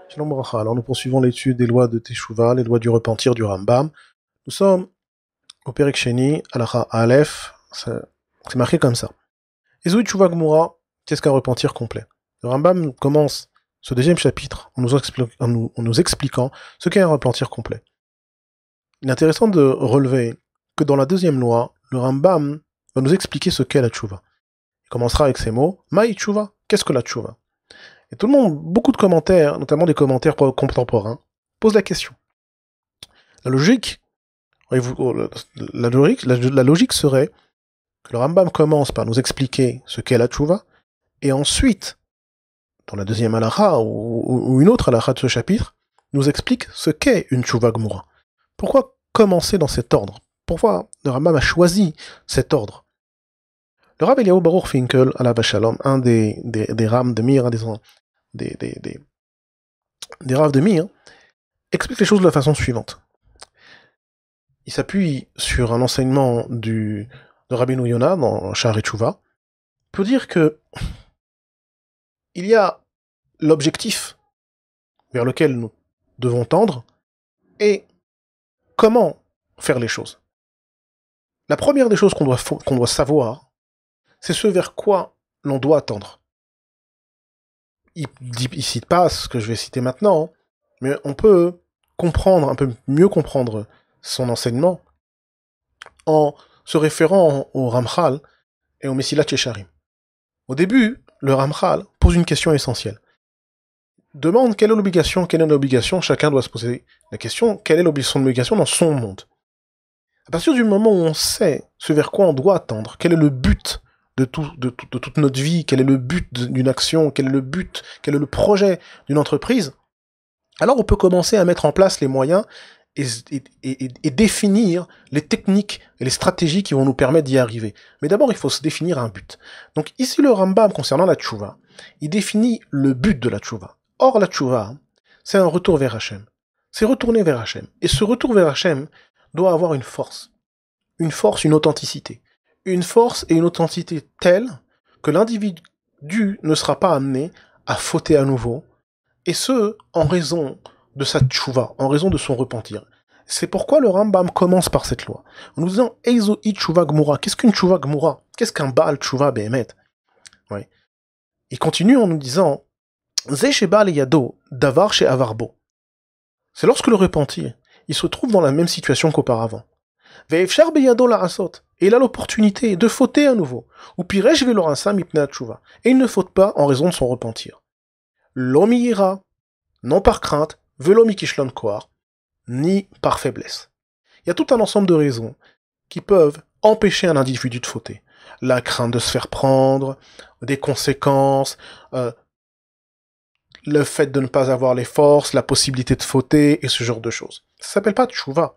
Shalom Bracha. Alors nous poursuivons l'étude des lois de Teshuvah, les lois du repentir du Rambam. Nous sommes au Perek Sheni, Halacha Aleph, c'est marqué comme ça. Ezui Teshuvah Gmura, qu'est-ce qu'un repentir complet? Le Rambam commence ce deuxième chapitre en nous expliquant ce qu'est un repentir complet. Il est intéressant de relever que dans la deuxième loi, le Rambam va nous expliquer ce qu'est la Teshuvah. Il commencera avec ces mots, Maï Teshuvah, qu'est-ce que la Teshuvah? Et tout le monde, beaucoup de commentaires, notamment des commentaires contemporains, posent la question. La logique serait que le Rambam commence par nous expliquer ce qu'est la Teshuvah, et ensuite, dans la deuxième halakha ou une autre halakha de ce chapitre, nous explique ce qu'est une Teshuvah Gmura. Pourquoi commencer dans cet ordre? Pourquoi le Rambam a choisi cet ordre? Le Rav Eliyahu Baruch Finkel, alav shalom, un des Ram de Mir, des Rav de Mir, explique les choses de la façon suivante. Il s'appuie sur un enseignement de Rabbeinu Yonah dans Sha'arei Teshuvah pour dire que il y a l'objectif vers lequel nous devons tendre et comment faire les choses. La première des choses qu'on doit savoir, c'est ce vers quoi l'on doit tendre. Il cite pas ce que je vais citer maintenant, mais on peut un peu mieux comprendre son enseignement en se référant au Ramchal et au Mesilat Yesharim. Au début, le Ramchal pose une question essentielle. Demande quelle est l'obligation, chacun doit se poser la question, quelle est son obligation dans son monde. À partir du moment où on sait ce vers quoi on doit tendre, quel est le but de toute notre vie, quel est le but d'une action, quel est le projet d'une entreprise, alors on peut commencer à mettre en place les moyens et définir les techniques et les stratégies qui vont nous permettre d'y arriver. Mais d'abord, il faut se définir un but. Donc ici, le Rambam, concernant la Teshuvah, il définit le but de la Teshuvah. Or, la Teshuvah, c'est un retour vers Hachem. C'est retourner vers Hachem. Et ce retour vers Hachem doit avoir une force, une authenticité. Une force et une authenticité telle que l'individu ne sera pas amené à fauter à nouveau, et ce, en raison de sa tchouva, en raison de son repentir. C'est pourquoi le Rambam commence par cette loi, en nous disant « Eizo i tchouva gmura ». Qu'est-ce qu'une tchouva gmura? Qu'est-ce qu'un Baal tchouva behemet? Ouais. Il continue en nous disant « Ze sheba le yado, davar she avarbo ». C'est lorsque le repentir, il se trouve dans la même situation qu'auparavant. Ve'efshar beyado la'asot. Et il a l'opportunité de fauter à nouveau. Ou piresh ve'lorasa mipnei tchouva. Et il ne faute pas en raison de son repentir. Lo mi'ira, non par crainte, velo mikishlon koar, ni par faiblesse. Il y a tout un ensemble de raisons qui peuvent empêcher un individu de fauter. La crainte de se faire prendre, des conséquences, le fait de ne pas avoir les forces, la possibilité de fauter, et ce genre de choses. Ça s'appelle pas tchouva.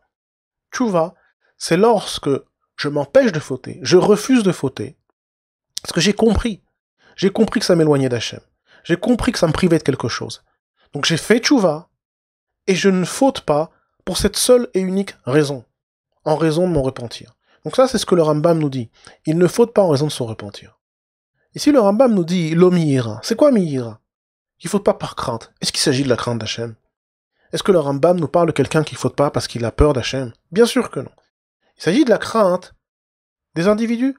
Tchouva, c'est lorsque je m'empêche de fauter, je refuse de fauter, parce que j'ai compris que ça m'éloignait d'Hachem. J'ai compris que ça me privait de quelque chose. Donc j'ai fait tchouva, et je ne faute pas pour cette seule et unique raison, en raison de mon repentir. Donc ça, c'est ce que le Rambam nous dit. Il ne faute pas en raison de son repentir. Ici, le Rambam nous dit, lo mi'ira. C'est quoi mi'ira? Il ne faute pas par crainte. Est-ce qu'il s'agit de la crainte d'Hachem? Est-ce que le Rambam nous parle de quelqu'un qui ne faute pas parce qu'il a peur d'Hachem? Bien sûr que non. Il s'agit de la crainte des individus,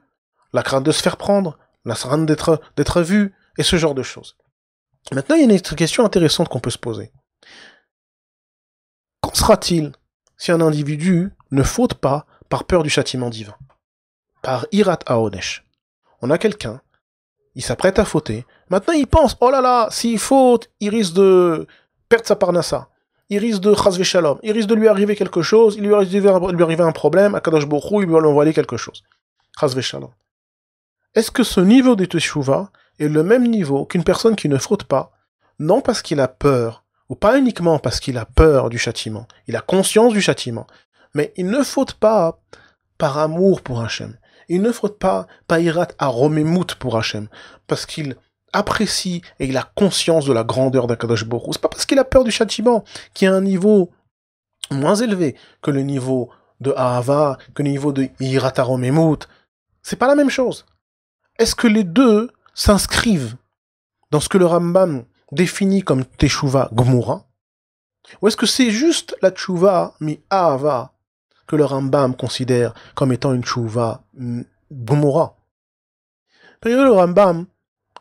la crainte de se faire prendre, la crainte d'être vu, et ce genre de choses. Maintenant, il y a une autre question intéressante qu'on peut se poser. Qu'en sera-t-il si un individu ne faute pas par peur du châtiment divin? Par irat haonesh. On a quelqu'un, il s'apprête à fauter, maintenant il pense, oh là là, s'il faute, il risque de perdre sa parnassa. Il risque de chas v'shalom, il risque de lui arriver quelque chose, il lui arriver un problème, à Kadosh Baruch Hu, il lui envoyer quelque chose. Chas v'shalom. Est-ce que ce niveau de teshuva est le même niveau qu'une personne qui ne faute pas, non parce qu'il a peur, ou pas uniquement parce qu'il a peur du châtiment, il a conscience du châtiment, mais il ne faute pas par amour pour Hachem, il ne faute pas par irat aromemut pour Hachem, parce qu'il apprécie et il a conscience de la grandeur d'Akadosh Baruch Hu. C'est pas parce qu'il a peur du châtiment, qui a un niveau moins élevé que le niveau de Ahava, que le niveau de Yirataromemout. C'est pas la même chose. Est-ce que les deux s'inscrivent dans ce que le Rambam définit comme Teshuva Gmura? Ou est-ce que c'est juste la Teshuva mi Ahava que le Rambam considère comme étant une Teshuva Gmura? Le Rambam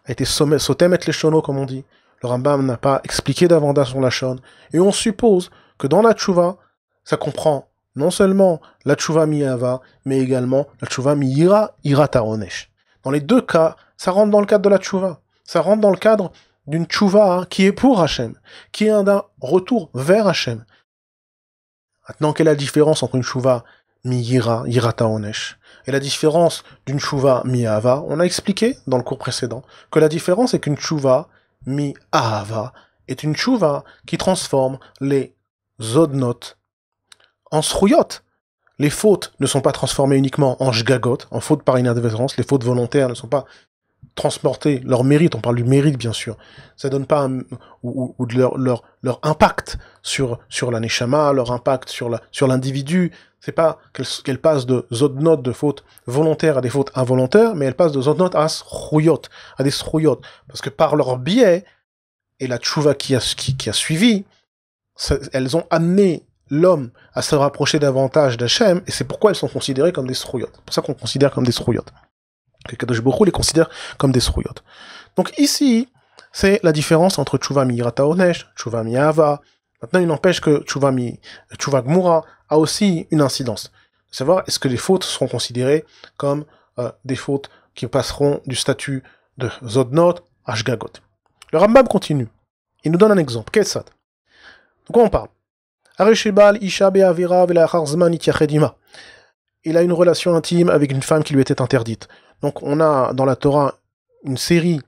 a été sauté mettre les chonos, comme on dit. Le Rambam n'a pas expliqué davantage son lachon. Et on suppose que dans la Teshuva, ça comprend non seulement la Teshuva mi Ahava, mais également la Teshuva mi Ira Taronesh. Dans les deux cas, ça rentre dans le cadre de la Teshuva. Ça rentre dans le cadre d'une Teshuva qui est pour Hachem, qui est un retour vers Hachem. Maintenant, quelle est la différence entre une Teshuva mi Ira Taronesh, et la différence d'une Teshuva mi Ahava? On a expliqué dans le cours précédent que la différence est qu'une Teshuva mi Ahava est une Teshuva qui transforme les Zodnot en Srouyot. Les fautes ne sont pas transformées uniquement en Shgagot, en fautes par inadvertance. Les fautes volontaires ne sont pas transportées, leur mérite, on parle du mérite bien sûr, ça donne pas ou de leur impact sur la Neshama, leur impact sur l'individu. C'est pas qu'elle passe de Zodnot, de fautes volontaires à des fautes involontaires, mais elle passe de Zodnot à Srouyot, à des Srouyot. Parce que par leur biais, et la Tchouva qui a suivi, elles ont amené l'homme à se rapprocher davantage d'Hachem, et c'est pourquoi elles sont considérées comme des Srouyot. C'est pour ça qu'on considère comme des Srouyot. Que Kadosh Baruch Hu les considère comme des Srouyot. Donc ici, c'est la différence entre Tchouva mi Yirata Onesh, Tchouva mi Ahava. Maintenant, il n'empêche que Tchouva Gmura a aussi une incidence. De savoir, est-ce que les fautes seront considérées comme des fautes qui passeront du statut de Zodnot à Shgagot. Le Rambam continue. Il nous donne un exemple. Ketsad. De quoi on parle? Il a une relation intime avec une femme qui lui était interdite. Donc on a dans la Torah une série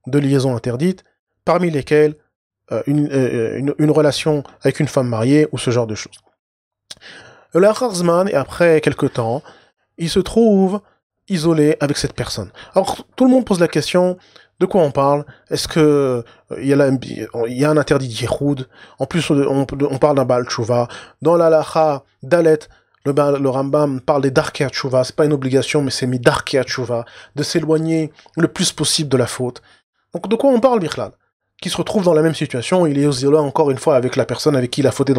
de liaisons interdites, parmi lesquelles une relation avec une femme mariée ou ce genre de choses. Le Harzman, et après quelque temps, il se trouve isolé avec cette personne. Alors tout le monde pose la question, de quoi on parle? Est-ce que il y a un interdit d'Yehoud? En plus, on parle d'un Baal Tshuva. Dans l'Alacha Dalet, le Rambam parle des Darkei Tshuva. C'est pas une obligation, mais c'est mis Darkei Tshuva, de s'éloigner le plus possible de la faute. Donc de quoi on parle, Bichlal? Qui se retrouve dans la même situation, il est isolé encore une fois avec la personne avec qui il a fauté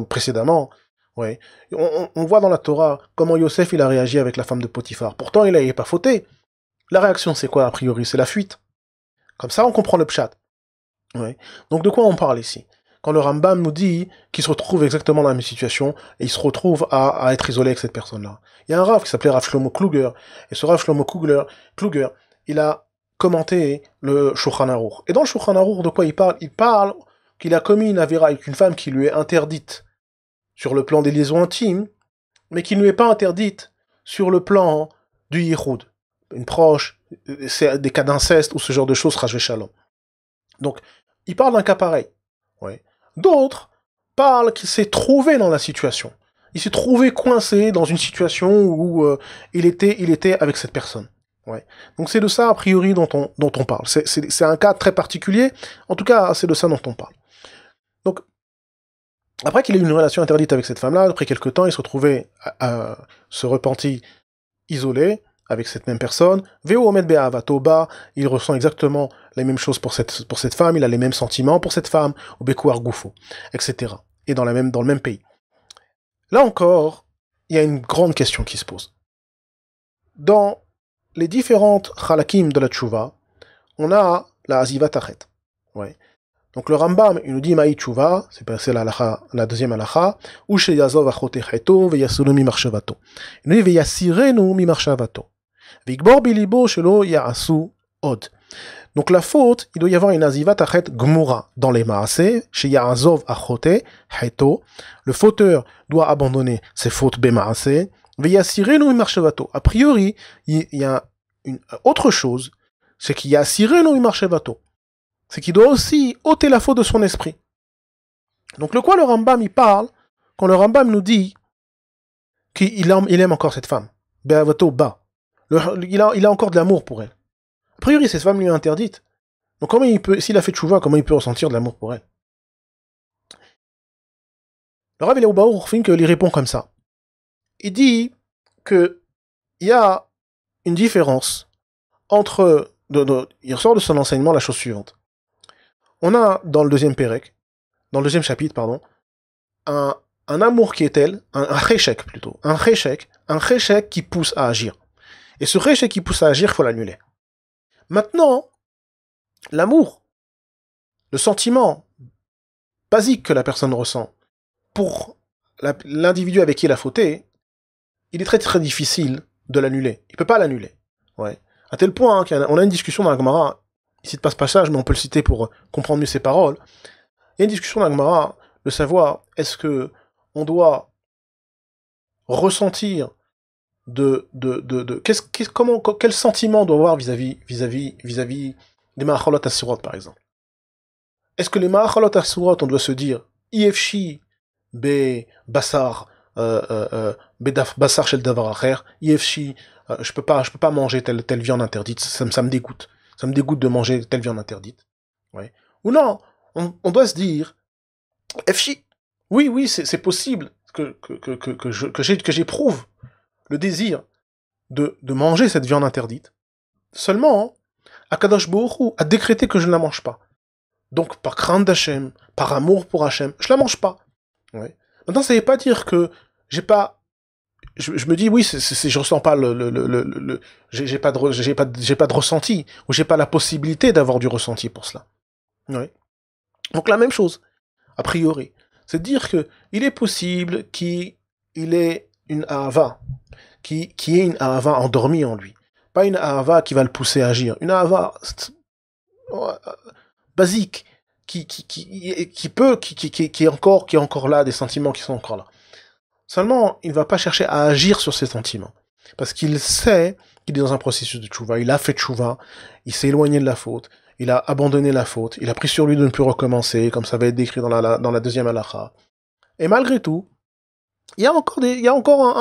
précédemment. Ouais. On voit dans la Torah comment Yosef il a réagi avec la femme de Potiphar. Pourtant, il n'avait pas fauté. La réaction, c'est quoi a priori? C'est la fuite. Comme ça, on comprend le pshat. Ouais. Donc de quoi on parle ici? Quand le Rambam nous dit qu'il se retrouve exactement dans la même situation, et il se retrouve à être isolé avec cette personne-là. Il y a un Rav qui s'appelait Rav Shlomo Kluger, et ce Rav Shlomo Kluger, il a commenté le Shulchan Aruch. Et dans le Shulchan Aruch, de quoi il parle? Il parle qu'il a commis une avéra avec une femme qui lui est interdite sur le plan des liaisons intimes, mais qui ne lui est pas interdite sur le plan du yichud. Une proche, c'est des cas d'inceste ou ce genre de choses, Rajvé Shalom. Donc, il parle d'un cas pareil. Ouais. D'autres parlent qu'il s'est trouvé dans la situation. Il s'est trouvé coincé dans une situation où il était avec cette personne. Ouais. Donc c'est de ça, a priori, dont on parle. C'est un cas très particulier. En tout cas, c'est de ça dont on parle. Donc, après qu'il ait eu une relation interdite avec cette femme-là, après quelques temps, il se retrouvait se repentit isolé avec cette même personne. Veo Omed Be'avato Ba, il ressent exactement les mêmes choses pour cette femme, il a les mêmes sentiments pour cette femme, ou Bekouar Goufo, etc. Et dans le même pays. Là encore, il y a une grande question qui se pose. Dans les différentes halakim de la Tchouva, on a la Aziva Tachet. Ouais. Donc le Rambam, il nous dit Maï Tchouva, c'est la deuxième halacha, ou chez Yazov achote cheto, veyasunu mi marshavato. Il nous dit veyasirenu mi marshavato. Vigbor bilibo shelo ya'asu od. Donc la faute, il doit y avoir une aziva tachet gmura dans les maaseh, chez Yazov achote cheto. Le fauteur doit abandonner ses fautes bemaaseh, veyasirenu mi marshavato. A priori, il y a une autre chose, c'est qu'il y a sirenu mi marshavato. C'est qu'il doit aussi ôter la faute de son esprit. Donc le quoi le Rambam il parle, quand le Rambam nous dit qu'il aime encore cette femme, Be'avato ba, il a encore de l'amour pour elle. A priori, cette femme lui est interdite. Donc comment il peut, s'il a fait tchouva, comment il peut ressentir de l'amour pour elle? Le Rav Eliyahu Bar Orfin il répond comme ça. il dit que il y a une différence entre... il ressort de son enseignement la chose suivante. On a dans le deuxième pérec, dans le deuxième chapitre, pardon, un amour qui est tel, un réchec plutôt, un réchec qui pousse à agir. Et ce réchec qui pousse à agir, il faut l'annuler. Maintenant, l'amour, le sentiment basique que la personne ressent pour l'individu avec qui il a fauté, il est très très difficile de l'annuler. Il peut pas l'annuler. Ouais. À tel point qu'on a une discussion dans la Gemara, il cite pas ce passage, mais on peut le citer pour comprendre mieux ses paroles. Il y a une discussion dans la Gemara de savoir est-ce que on doit ressentir quel sentiment on doit avoir vis-à-vis des Ma'achalot Asurot, par exemple. Est-ce que les Ma'achalot Asurot, on doit se dire Ifshi be Bassar Bassar shel davar acher, Ifshi, je peux pas manger telle viande interdite, ça me dégoûte. Ça me dégoûte de manger telle viande interdite. Ouais. Ou non, on doit se dire Ifshi, oui, c'est possible que j'éprouve le désir de manger cette viande interdite. Seulement, Akadosh Baruch Hu a décrété que je ne la mange pas. Donc, par crainte d'Hachem, par amour pour Hachem, je la mange pas. Ouais. Maintenant, ça ne veut pas dire que j'ai pas... Je me dis, oui, je ressens pas j'ai pas de ressenti, ou j'ai pas la possibilité d'avoir du ressenti pour cela. Ouais. Donc, la même chose, a priori. C'est de dire que il est possible qu'il ait une ahava, qui ait une ahava endormie en lui. Pas une ahava qui va le pousser à agir. Une ahava basique, qui est encore là, des sentiments qui sont encore là. Seulement, il ne va pas chercher à agir sur ces sentiments. Parce qu'il sait qu'il est dans un processus de tchouva. Il a fait tchouva, il s'est éloigné de la faute, il a abandonné la faute, il a pris sur lui de ne plus recommencer, comme ça va être décrit dans la deuxième halakha. Et malgré tout, il y a encore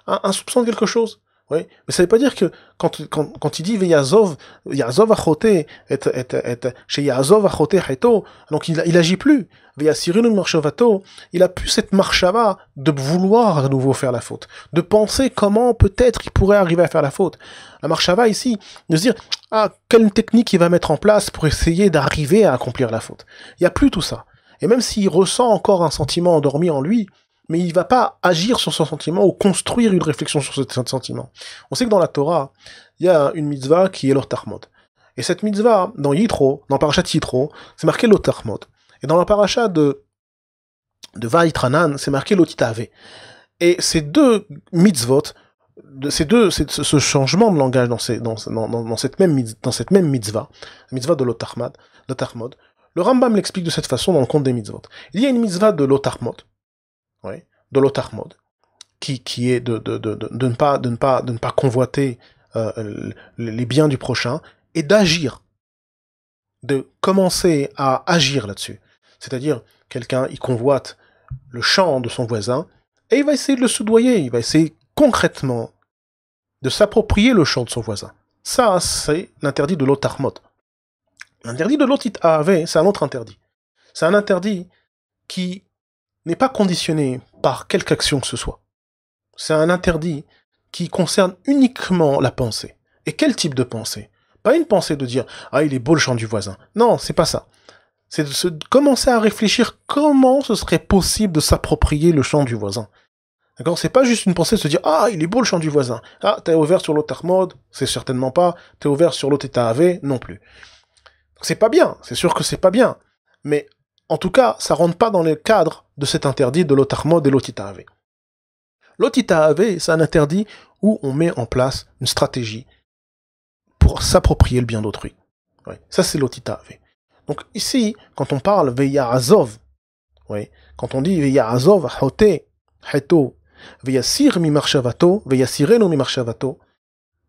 un soupçon de quelque chose. Oui, mais ça veut pas dire que quand il dit Yazov achote chez Yazov achote heto, donc il agit plus. Veyasirinu marshavato, il a plus cette marshava de vouloir à nouveau faire la faute, de penser comment peut-être il pourrait arriver à faire la faute. La marshava ici, de se dire quelle technique il va mettre en place pour essayer d'arriver à accomplir la faute. Il y a plus tout ça. Et même s'il ressent encore un sentiment endormi en lui, mais il va pas agir sur son sentiment ou construire une réflexion sur ce sentiment. On sait que dans la Torah, il y a une mitzvah qui est l'Otachmod. Et cette mitzvah, dans Parashat Yitro, c'est marqué l'Otachmod. Et dans la Parashat de Vaïtranan, c'est marqué l'Otitave. Et ces deux mitzvot, ce changement de langage dans cette même mitzvah, la mitzvah de l'Otachmod, le Rambam l'explique de cette façon dans le compte des mitzvot. Il y a une mitzvah de l'Otachmod, oui, de l'Otachmod, qui est de ne pas convoiter les biens du prochain, et d'agir, de commencer à agir là-dessus. C'est-à-dire, quelqu'un, il convoite le champ de son voisin, et il va essayer de le soudoyer, il va essayer concrètement de s'approprier le champ de son voisin. Ça, c'est l'interdit de l'Otachmod. L'interdit de l'Otit Ave, c'est un autre interdit. C'est un interdit qui n'est pas conditionné par quelque action que ce soit. C'est un interdit qui concerne uniquement la pensée. Et quel type de pensée? Pas une pensée de dire « Ah, il est beau le chant du voisin ». Non, c'est pas ça. C'est de commencer à réfléchir comment ce serait possible de s'approprier le chant du voisin. D'accord? C'est pas juste une pensée de se dire « Ah, il est beau le chant du voisin ». Ah, t'es ouvert sur l'Otachmod? C'est certainement pas. T'es ouvert sur l'Otitave? Non plus. C'est pas bien. C'est sûr que c'est pas bien. Mais en tout cas, ça rentre pas dans le cadre de cet interdit de l'Otachmod et l'Otitave. L'Otitave, c'est un interdit où on met en place une stratégie pour s'approprier le bien d'autrui. Ouais, ça, c'est l'Otitave. Donc ici, quand on parle Veya'azov, ouais, quand on dit Veya'azov, Hote, Heto, Veyasir mi marshavato, Veyasireno mi marshavato,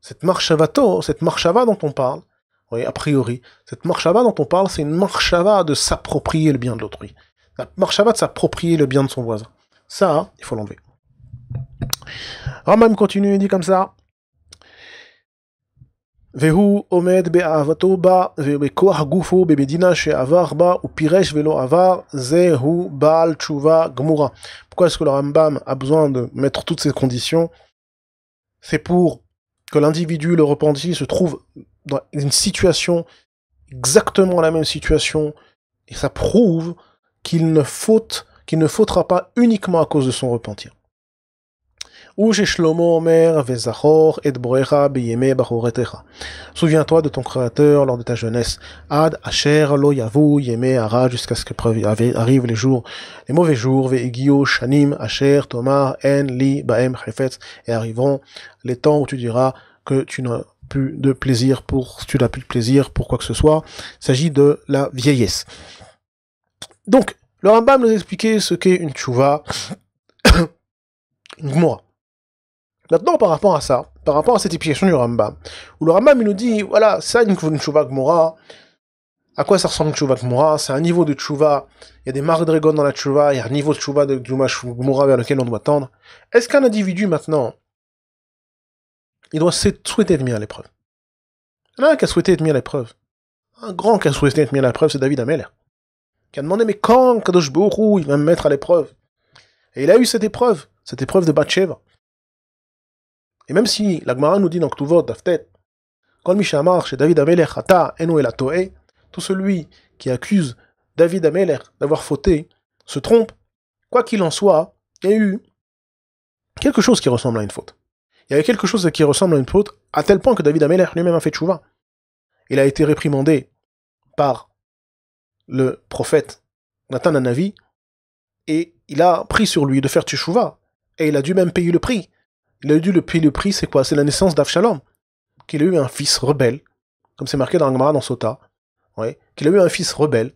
cette marshava dont on parle, oui, a priori, cette marshava dont on parle, c'est une marshava de s'approprier le bien de l'autrui. La marshava de s'approprier le bien de son voisin. Ça, il faut l'enlever. Rambam continue, il dit comme ça. והוא עומד באהבתו בה ובכוח גופו במדינה שעבר בה ופירש ולא עבר, זהו בעל תשובה גמורה. Pourquoi est-ce que le Rambam a besoin de mettre toutes ces conditions? C'est pour que l'individu, le repenti, se trouve dans une situation, exactement la même situation, et ça prouve qu'il ne fautera pas uniquement à cause de son repentir. Souviens-toi de ton créateur lors de ta jeunesse. Ad asher lo yavu yeme hara, jusqu'à ce que arrivent les mauvais jours, ve'egio shanim asher tomar en li baem chefetz, et arriveront les temps où tu diras que tu n'as plus de plaisir pour quoi que ce soit. Il s'agit de la vieillesse. Donc, le Rambam nous expliquait ce qu'est une tchouva, une gmora. Maintenant, par rapport à ça, par rapport à cette explication du Rambam, où le Rambam il nous dit, voilà, ça une tchouva gmora, à quoi ça ressemble une tchouva gmora? C'est un niveau de tchouva, il y a des marques de Regon dans la tchouva, il y a un niveau de tchouva de gmora vers lequel on doit tendre. Est-ce qu'un individu maintenant, il doit souhaiter être mis à l'épreuve? Il y en a un qui a souhaité être mis à l'épreuve. Un grand qui a souhaité être mis à l'épreuve, c'est David Ameller, qui a demandé, mais quand Kadosh Baruch Hu, il va me mettre à l'épreuve? Et il a eu cette épreuve de Bathsheba. Et même si la Gemara nous dit dans Ktuvot, Daftet, quand Mishamar chez David Ameller, Ata, Eno el Atoe, tout celui qui accuse David Ameller d'avoir fauté se trompe, quoi qu'il en soit, il y a eu quelque chose qui ressemble à une faute. Il y avait quelque chose qui ressemble à une faute, à tel point que David Ameller lui-même a fait tchouva. Il a été réprimandé par le prophète Nathan Hanavi, et il a pris sur lui de faire tchouva, et il a dû même payer le prix. Il a dû payer le prix, c'est quoi? C'est la naissance d'Avshalom, qu'il a eu un fils rebelle, comme c'est marqué dans la Gemara dans Sota, ouais, qu'il a eu un fils rebelle,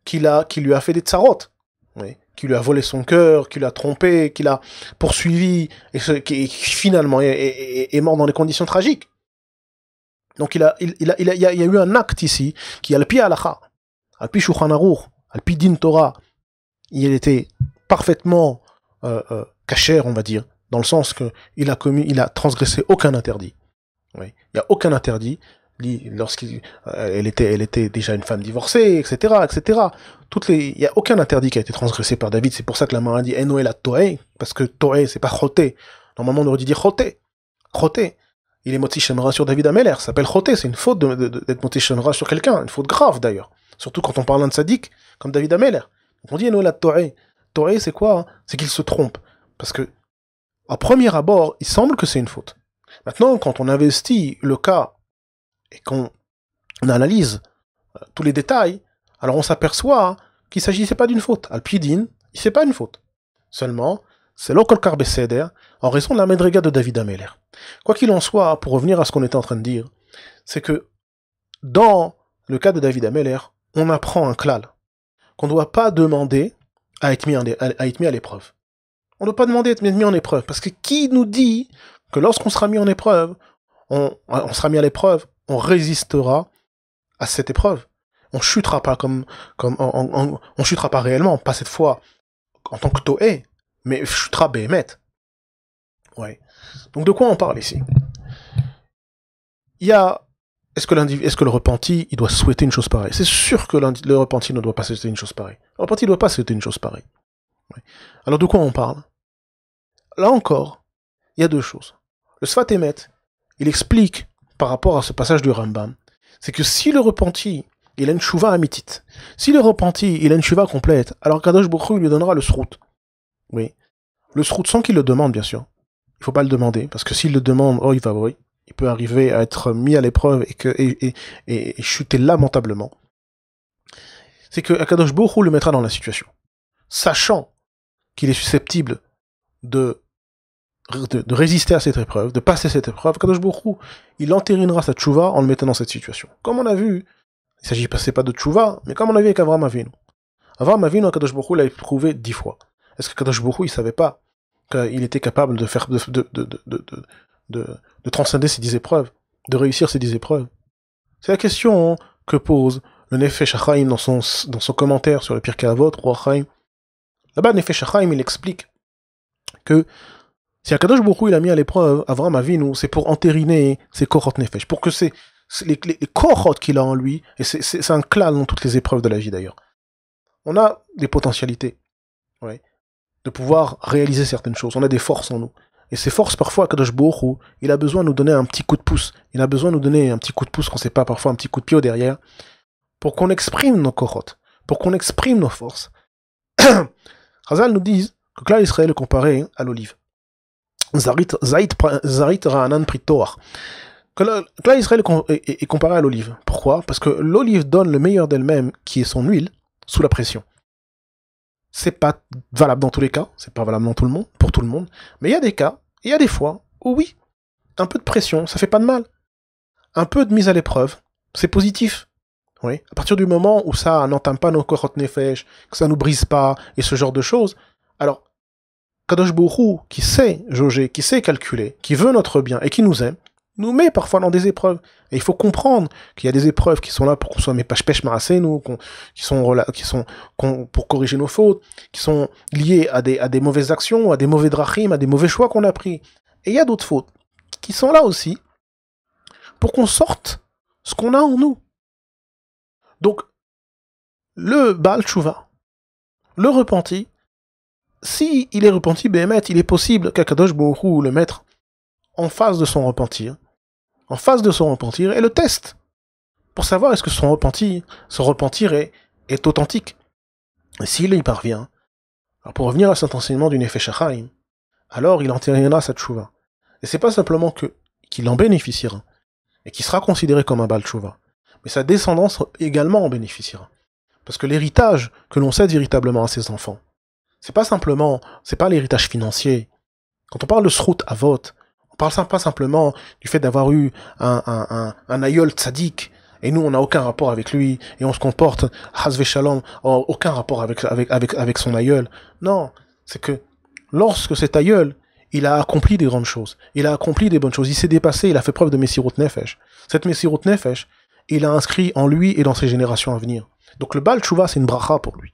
qui lui a fait des tsarot, ouais, qui lui a volé son cœur, qui l'a trompé, qui l'a poursuivi, et qui finalement est mort dans des conditions tragiques. Donc il y a eu un acte ici, qui a le pied à l'akha, al pi Shulchan Aruch, al pi Din Torah, il était parfaitement kasher, on va dire, dans le sens que il a transgressé aucun interdit. Oui. Il n'y a aucun interdit. Elle était déjà une femme divorcée, etc., etc. Il n'y a aucun interdit qui a été transgressé par David. C'est pour ça que la Mara dit Eno el Toé, parce que Toé, c'est pas Choté. Normalement, on aurait dû dire Choté. Choté. Il est Moti Shemra sur David Ameller. Ça s'appelle Choté. C'est une faute d'être Moti Shemra sur quelqu'un. Une faute grave, d'ailleurs. Surtout quand on parle d'un tzaddik, comme David Ameller. Donc on dit Eno el Toé. Toé, c'est quoi? C'est qu'il se trompe. Parce que, à premier abord, il semble que c'est une faute. Maintenant, quand on investit le cas et qu'on analyse tous les détails, alors on s'aperçoit qu'il ne s'agissait pas d'une faute. Al-Pidin, c'est pas une faute. Seulement, c'est l'Okol Karbeseder, en raison de la Medrega de David Ameller. Quoi qu'il en soit, pour revenir à ce qu'on était en train de dire, c'est que dans le cas de David Ameller, on apprend un klal, qu'on ne doit pas demander à être mis à l'épreuve. On ne doit pas demander à être mis en épreuve, parce que qui nous dit que lorsqu'on sera mis en épreuve, on sera mis à l'épreuve, on résistera à cette épreuve. On chutera pas on chutera pas réellement, pas cette fois en tant que Toé, mais chutera Béhémet. Ouais. Donc de quoi on parle ici? Est-ce que le repenti, il doit souhaiter une chose pareille? C'est sûr que le repenti ne doit pas souhaiter une chose pareille. Le repenti ne doit pas souhaiter une chose pareille. Ouais. Alors de quoi on parle? Là encore, il y a deux choses. Le Sfat Emet, il explique par rapport à ce passage du Rambam, c'est que si le repenti, il a une chouva amitit, si le repenti, il a une chouva complète, alors Kadosh Baruch Hu lui donnera le srout. Oui. Le srout sans qu'il le demande, bien sûr. Il faut pas le demander, parce que s'il le demande, il peut arriver à être mis à l'épreuve et chuter lamentablement. C'est que Kadosh Baruch Hu le mettra dans la situation. Sachant qu'il est susceptible de résister à cette épreuve, de passer cette épreuve, Kadosh Baruch Hu, il entérinera sa tchouva en le mettant dans cette situation. Comme on a vu, il s'agit pas de tchouva, mais comme on a vu avec Avraham Avinu. Avraham Avinu, Kadosh Baruch Hu l'a éprouvé 10 fois. Est-ce que Kadosh Baruch Hu, il savait pas qu'il était capable de transcender ces 10 épreuves, de réussir ces 10 épreuves? C'est la question que pose le Nefesh HaChaim dans son commentaire sur le Pirkei Avot, Roi Chaim. Là-bas, Nefesh HaChaim, il explique que Si Akadosh Baruch Hu, il a mis à l'épreuve Avraham Avinu, c'est pour entériner ses korot nefesh, pour que les korot qu'il a en lui, et c'est un clal dans toutes les épreuves de la vie d'ailleurs. On a des potentialités, ouais, de pouvoir réaliser certaines choses. On a des forces en nous. Et ces forces, parfois, Akadosh Baruch Hu, il a besoin de nous donner un petit coup de pouce. Il a besoin de nous donner un petit coup de pouce, qu'on sait pas, parfois un petit coup de pied au derrière, pour qu'on exprime nos korot, pour qu'on exprime nos forces. Chazal nous dit que Klal Israël est comparé à l'olive. Zarit Ra'anan Pritoar. Klal Israël est comparé à l'olive. Pourquoi? Parce que l'olive donne le meilleur d'elle-même, qui est son huile, sous la pression. C'est pas valable dans tous les cas, c'est pas valable dans tout le monde, pour tout le monde, mais il y a des cas, il y a des fois où oui, un peu de pression, ça fait pas de mal. Un peu de mise à l'épreuve, c'est positif. Oui. À partir du moment où ça n'entame pas nos korot nefesh, que ça nous brise pas, et ce genre de choses, alors, Kadosh Baruch Hu, qui sait jauger, qui sait calculer, qui veut notre bien et qui nous aime, nous met parfois dans des épreuves. Et il faut comprendre qu'il y a des épreuves qui sont là pour qu'on soit mepashpesh marasenu, qui sont pour corriger nos fautes, qui sont liées à des mauvaises actions, à des mauvais drachim, à des mauvais choix qu'on a pris. Et il y a d'autres fautes qui sont là aussi pour qu'on sorte ce qu'on a en nous. Donc, le Baal Tshuva, le repenti, si il est repenti, Béhémet, il est possible qu'Akadosh Baruch Hu, le maître, en face de son repentir, et le teste, pour savoir est-ce que son repentir est authentique. Et s'il y parvient, alors pour revenir à cet enseignement du Nefesh HaChaim, alors il entérinera sa tchouva. Et c'est pas simplement qu'il en bénéficiera, et qu'il sera considéré comme un Baal Tchouva, mais sa descendance également en bénéficiera. Parce que l'héritage que l'on cède véritablement à ses enfants, c'est pas l'héritage financier. Quand on parle de Srout Avot, on parle pas simplement du fait d'avoir eu un aïeul tzaddik, et nous on n'a aucun rapport avec lui, et on se comporte, Hazve Shalom, aucun rapport avec son aïeul. Non, c'est que lorsque cet aïeul, il a accompli des grandes choses, il a accompli des bonnes choses, il s'est dépassé, il a fait preuve de Messirut Nefesh. Cette Messirut Nefesh, il a inscrit en lui et dans ses générations à venir. Donc le Baal Tshuva, c'est une bracha pour lui.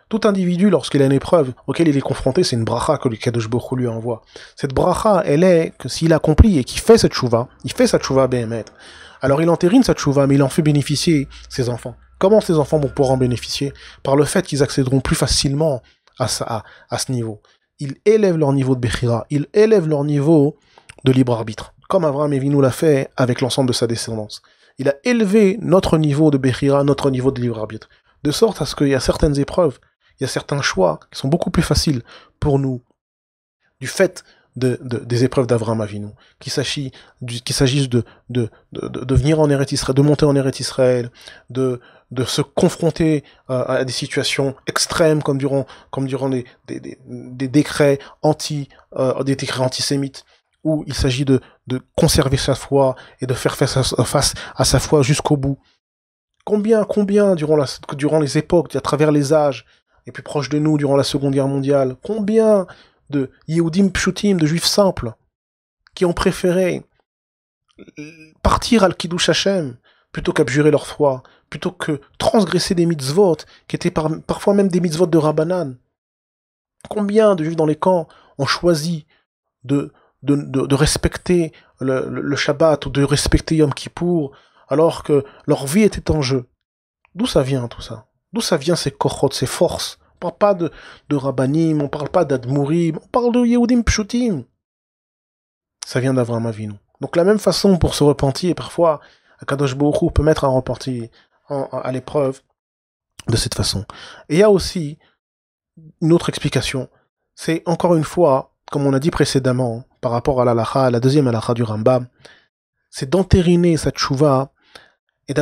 Tout individu, lorsqu'il a une épreuve auquel il est confronté, c'est une bracha que le Kadosh Baruch Hu lui envoie. Cette bracha, elle est que s'il accomplit et qu'il fait cette tchouva, il fait sa tchouva Béhémet, alors il entérine sa tchouva, mais il en fait bénéficier ses enfants. Comment ses enfants vont pouvoir en bénéficier? Par le fait qu'ils accéderont plus facilement à ce niveau. Ils élèvent leur niveau de Bechira, ils élèvent leur niveau de libre arbitre, comme Avraham Avinu l'a fait avec l'ensemble de sa descendance. Il a élevé notre niveau de Bechira, notre niveau de libre arbitre, de sorte à ce qu'il y a certaines épreuves, il y a certains choix qui sont beaucoup plus faciles pour nous, du fait des épreuves d'Avraham Avinu, qu'il s'agisse de venir en Eretz Israël, de monter en Eretz Israël, de se confronter à des situations extrêmes comme durant des décrets des décrets antisémites, où il s'agit de conserver sa foi et de faire face à sa foi jusqu'au bout. Combien, durant les époques, à travers les âges, et plus proche de nous, durant la Seconde Guerre mondiale, combien de Yehudim Pshutim, de juifs simples, qui ont préféré partir al Kiddush Hashem, plutôt qu'abjurer leur foi, plutôt que transgresser des mitzvot, qui étaient parfois même des mitzvot de Rabbanan. Combien de juifs dans les camps ont choisi de respecter le Shabbat, ou de respecter Yom Kippour, alors que leur vie était en jeu. D'où ça vient tout ça? D'où ça vient ces kohot, ces forces? On parle pas de Rabbanim, on parle pas d'Admourim, on parle de Yehudim Pshutim. Ça vient d'Avraham Avinu. Donc la même façon pour se repentir, parfois, Akadosh Baruch Hu peut mettre un repenti à l'épreuve de cette façon. Et il y a aussi une autre explication. C'est encore une fois, comme on a dit précédemment, par rapport à l'halakha, la deuxième halakha du Rambam, c'est d'entériner cette tchouva et de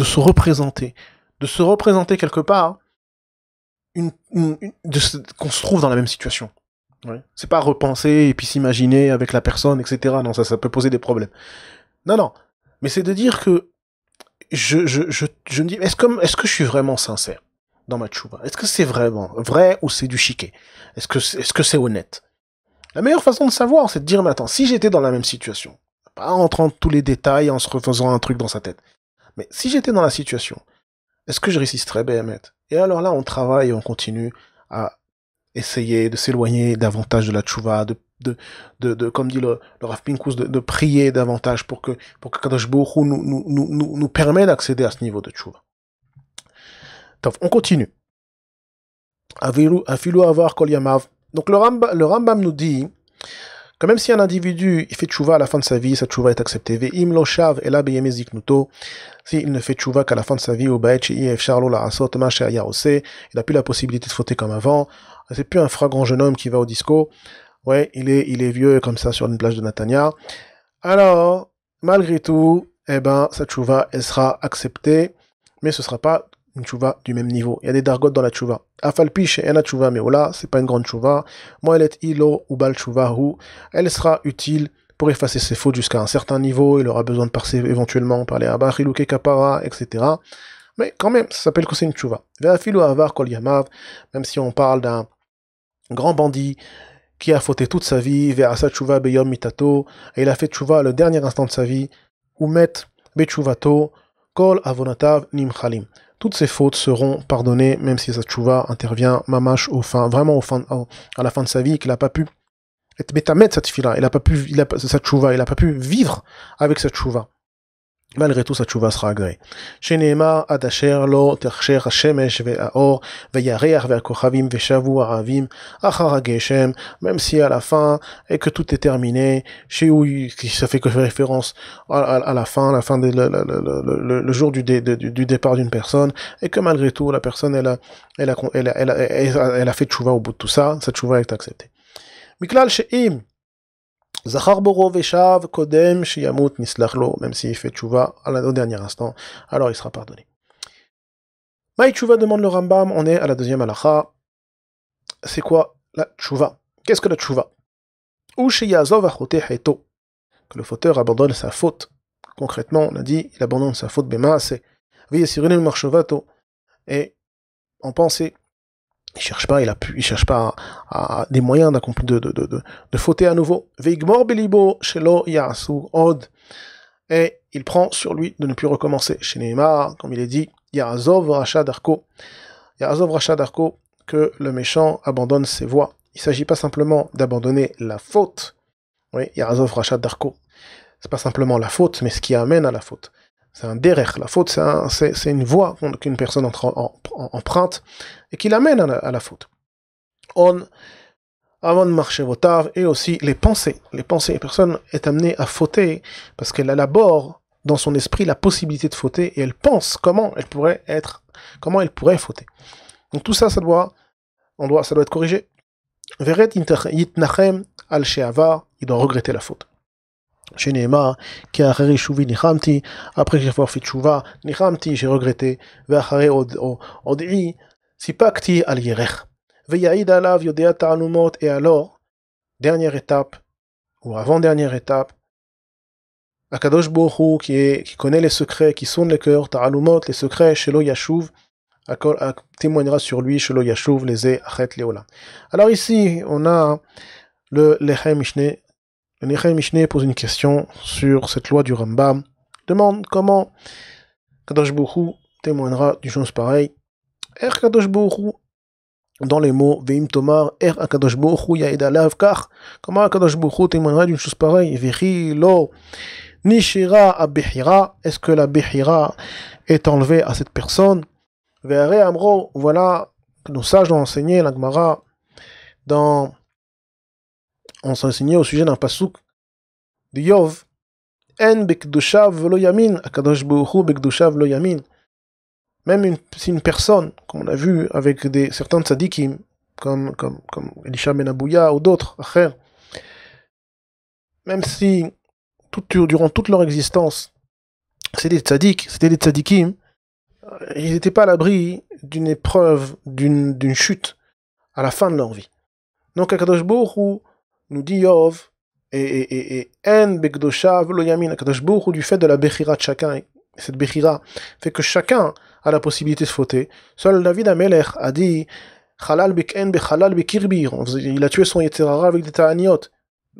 se représenter quelque part, qu'on se trouve dans la même situation. Ouais. C'est pas repenser et puis s'imaginer avec la personne, etc. Non, ça peut poser des problèmes. Non. Mais c'est de dire que je me dis, est-ce que je suis vraiment sincère dans ma tchouva? Est-ce que c'est vraiment vrai ou c'est du chiquet? Est-ce que c'est honnête? La meilleure façon de savoir, c'est de dire, mais attends, si j'étais dans la même situation, pas en entrant tous les détails, en se refaisant un truc dans sa tête, mais si j'étais dans la situation, est-ce que je résisterais, Béhémet? Et alors là, on travaille et on continue à essayer de s'éloigner davantage de la tchouva, de comme dit le Rav Pinkus, de prier davantage pour que Kadosh Baruch Hu nous permet d'accéder à ce niveau de tchouva. On continue. Afilu avar kol yamav. Donc le Rambam nous dit que même si un individu il fait tchouva à la fin de sa vie, sa tchouva est acceptée. Ve'im lo shav ela beyemei ziknuto. S'il ne fait tchouva qu'à la fin de sa vie, au ba'et she'i efshar lo la'asot ma she'aya oseh, il n'a plus la possibilité de fauter comme avant. C'est plus un fragrant jeune homme qui va au disco. Ouais, il est vieux comme ça sur une plage de Natania. Alors, malgré tout, sa tchouva, elle sera acceptée, mais ce sera pas une tchouva du même niveau. Il y a des dargotes dans la tchouva. Afalpi she'en tchouva meola, c'est pas une grande tchouva. Moelet ilo ou bal tchouva hu, elle sera utile pour effacer ses fautes jusqu'à un certain niveau. Il aura besoin de passer éventuellement par les abach, iluke kapara, etc. Mais quand même, ça s'appelle que c'est une tchouva. Ve'afilu avar kol yamav, même si on parle d'un grand bandit qui a fauté toute sa vie, ve'asa tchouva beyom mitato, et il a fait tchouva le dernier instant de sa vie, ou met betchouvato, kol avonatav nimchalim. Toutes ces fautes seront pardonnées, même si sa tchouva intervient mamash à la fin de sa vie, qu'il n'a pas pu être betamet cette fille-là, sa tchouva, il n'a pas pu vivre avec cette tchouva. Malgré tout, sa tchouva sera agréée. Sheneema adasher lo tercher hashemesh ve'aor ve'yareach ve'akochavim ve'shavu aravim achar hageshem, même si à la fin, et que tout est terminé, ça fait que référence à la fin le jour du départ d'une personne, et que malgré tout, la personne, elle a fait tchouva au bout de tout ça, sa tchouva est acceptée. Miklal she'im Zachar boro veshav kodem sheyamut nislach lo, même s'il fait tchouva au dernier instant, alors il sera pardonné. Maï tchouva, demande le Rambam, on est à la deuxième halacha. C'est quoi la tchouva? Qu'est-ce que la tchouva? Ou sheyazov achote heto, que le fauteur abandonne sa faute. Concrètement, on a dit, il abandonne sa faute bemaase, veyesirinu marchovato, et en pensée. Il cherche pas à des moyens de fauter à nouveau. Veigmor belibo shelo ya'asu od. Et il prend sur lui de ne plus recommencer. Chez Neymar, comme il est dit, Ya'azov rachat darko. Ya'azov rachat darko, que le méchant abandonne ses voies. Il ne s'agit pas simplement d'abandonner la faute. Oui, Ya'azov rachat darko. C'est pas simplement la faute, mais ce qui amène à la faute. C'est un derech. La faute, c'est une voie qu'une personne emprunte et qui l'amène à la faute. Avant de marcher votav, et aussi les pensées. La personne est amenée à fauter parce qu'elle élabore dans son esprit la possibilité de fauter et elle pense comment elle pourrait fauter. Donc tout ça, ça doit être corrigé. Veret yitnachem al she'avar, il doit regretter la faute. Chez Neymar, qui a achare shuvi nichamti, après que j'ai fait tchouva, nichamti, j'ai regretté, ve'achare od'i, sipakti al yerech, ve'yaïd alav yodea ta'alumot, et alors, dernière étape, ou avant-dernière étape, Akadosh Baruch Hu, qui connaît les secrets, qui sonde les cœurs, ta'alumot, les secrets, shelo yashuv, témoignera sur lui, shelo yashuv, les achet leola. Alors ici, on a le Lechem Mishneh. Le Lechem Mishneh pose une question sur cette loi du Rambam. Demande comment Kadosh Baruch Hu témoignera d'une chose pareille. Kadosh Baruch Hu, dans les mots Veim Tomar, Kadosh Baruch Hu Yaed Alav Kach, comment Kadosh Baruch Hu témoignera d'une chose pareille? Vechi lo nishira abehira, est-ce que la behira est enlevée à cette personne? Ve'are amro, voilà que nos sages ont enseigné, la Gemara, on s'est enseigné au sujet d'un pasouk de Yov. En bekdushav velo yamin, Akadosh Baruch Hu bekdushav lo yamin. Même si une personne, comme on a vu avec certains tzadikim, comme Elisha ben Abouya ou d'autres, même si durant toute leur existence, c'était des tzadikim, ils n'étaient pas à l'abri d'une épreuve, d'une chute à la fin de leur vie. Donc Akadosh Baruch Hu nous dit Yov, et En Bekdoshav lo Yamin, Akadosh Baruch Hu, du fait de la Bechira de chacun, cette Bechira fait que chacun a la possibilité de fauter. Seul David Amelech a dit Chalal Beken Bechalal Bekirbir, il a tué son Yetzerara avec des Ta'aniot.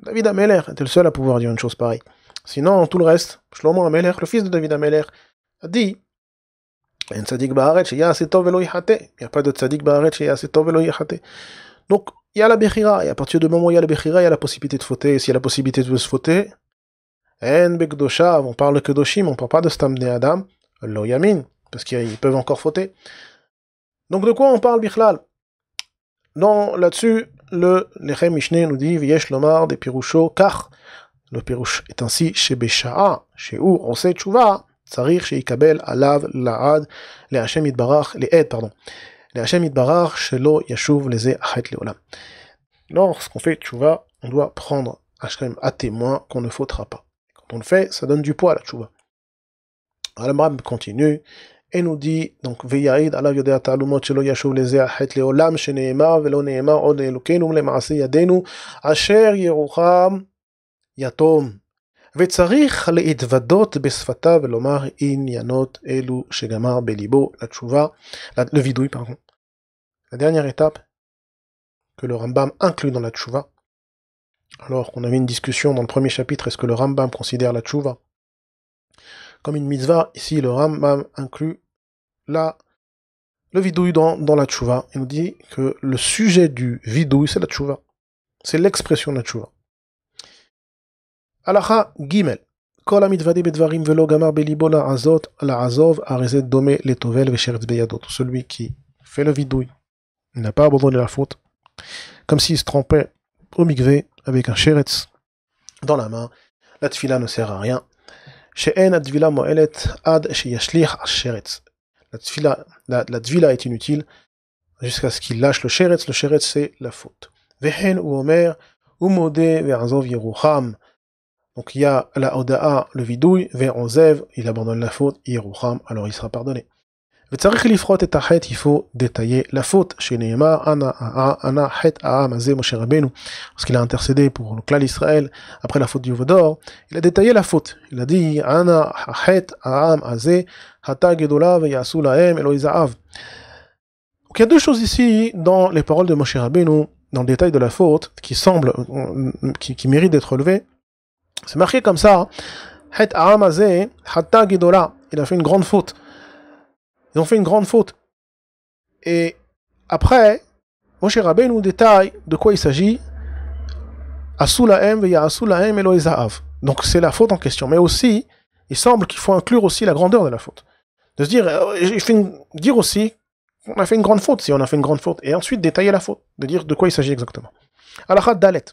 David Amelech était le seul à pouvoir dire une chose pareille. Sinon, tout le reste, Shlomo Amelech, le fils de David Amelech, a dit En Tzadik Ba'aret Sheya Asetov Velo Yihate. Il n'y a pas de Tzadik Ba'aret Sheya Asetov Velo Yihate. Donc, il y a la Bechira, et à partir du moment où il y a la Bechira, il y a la possibilité de fauter, et s'il y a la possibilité de se fauter, En Bekdoshav, on parle de Kedoshim, on parle pas de Stamne Adam, Lo Yamin, parce qu'ils peuvent encore fauter. Donc de quoi on parle, Bichlal? Non, là-dessus, le Lechem Mishneh nous dit, Viesh Lomar des Pirusho, car le Pirush est ainsi, chez Besha'a, chez où on sait Tchouva, Tsarir, chez Ikabel, Alav, La'ad, les Hashem Yitbarach, les Ed, pardon. Les Hashem Yitbarach, chez Lo Yashuv, les Achet Leolam. Lorsqu'on fait Tchouva, on doit prendre Hashem à témoin qu'on ne fautera pas. Quand on le fait, ça donne du poids à la Tchouva. Al-Amram continue et nous dit donc Veyaïd alav yodea ta'alumot shelo yashuv leze achet leolam sheneemar velo neemar od elokenu lema'aseh yadenu asher yerucham yatom וצריך להתוודות בשפתיו ולומר עניינות אלו שגמר בליבו לתשובה, le vidouille, pardon. La dernière étape que le Rambam inclut dans la tchouva, alors qu'on avait une discussion dans le premier chapitre, est-ce que le Rambam considère la tchouva comme une mitzvah? Ici, le Rambam inclut le vidouille dans la tchouva. Il nous dit que le sujet du vidouille, c'est la tchouva. C'est l'expression de la tchouva. Halacha Gimel. Kol hamitvade bedvarim velo gamar belibo la'azov arezet dome letovel vesheretz beyadot. Celui qui fait le vidouille, il n'a pas abandonné la faute, comme s'il se trempait au mikvé avec un sheretz dans la main. La tfila ne sert à rien. She'en advila mo'elet ad sheyashlich asheretz. La tvila est inutile jusqu'à ce qu'il lâche le sheretz. Le sheretz, c'est la faute. Vehen ou omer ou modé ve'azov yerucham. Donc il y a la oda'a, le vidouille, ve'ozev, il abandonne la faute, yerucham, alors il sera pardonné. Ve'tzarich lifrot et achet, il faut détailler la faute. Chez Nehemar, ana het ha'am azeh Moshe Rabbeinu, parce qu'il a intercédé pour le clan d'Israël après la faute du Vodor, il a détaillé la faute. Il a dit ana het ha'am azeh hata gedola ve'yasu lahem Eloi za'av. Donc il y a deux choses ici dans les paroles de Moshe Rabbeinu, dans le détail de la faute, qui méritent d'être relevées. C'est marqué comme ça, het ha'am azeh hata gedola, il a fait une grande faute. Ils ont fait une grande faute. Et après, Moshe Rabbeinu nous détaille de quoi il s'agit. Asulahem veya asulahem Eloi za'av. Donc c'est la faute en question. Mais aussi, il semble qu'il faut inclure aussi la grandeur de la faute. De se dire, dire aussi qu'on a fait une grande faute, si on a fait une grande faute. Et ensuite détailler la faute. De dire de quoi il s'agit exactement. Alachat Dalet.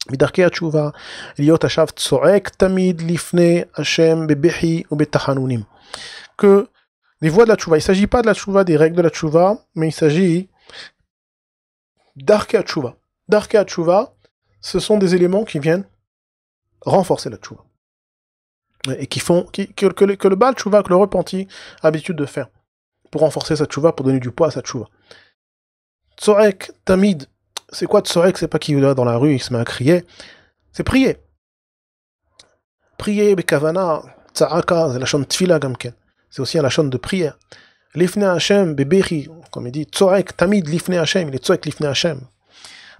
Midarkei Tshuva, liot hashav tzoek tamid lifnei Hashem bebehi ou betachanunim. Que les voies de la tchouva. Il ne s'agit pas de la tchouva, des règles de la tchouva, mais il s'agit d'arkei tchouva. D'arkei tchouva, ce sont des éléments qui viennent renforcer la tchouva. Et qui font que le bal tchouva, que le repenti a l'habitude de faire. Pour renforcer sa tchouva, pour donner du poids à sa tchouva. Tzorek, tamid. C'est quoi tzorek? C'est pas qu'il va dans la rue, il se met à crier. C'est prier. Prier, bekavana, tzaraka, c'est la chante tfila gamken. C'est aussi un lachon de prière. Lifnei Hashem, bebechi, comme il dit, tzorek, tamid, lifnei Hashem, il est tzorek, lifnei Hashem.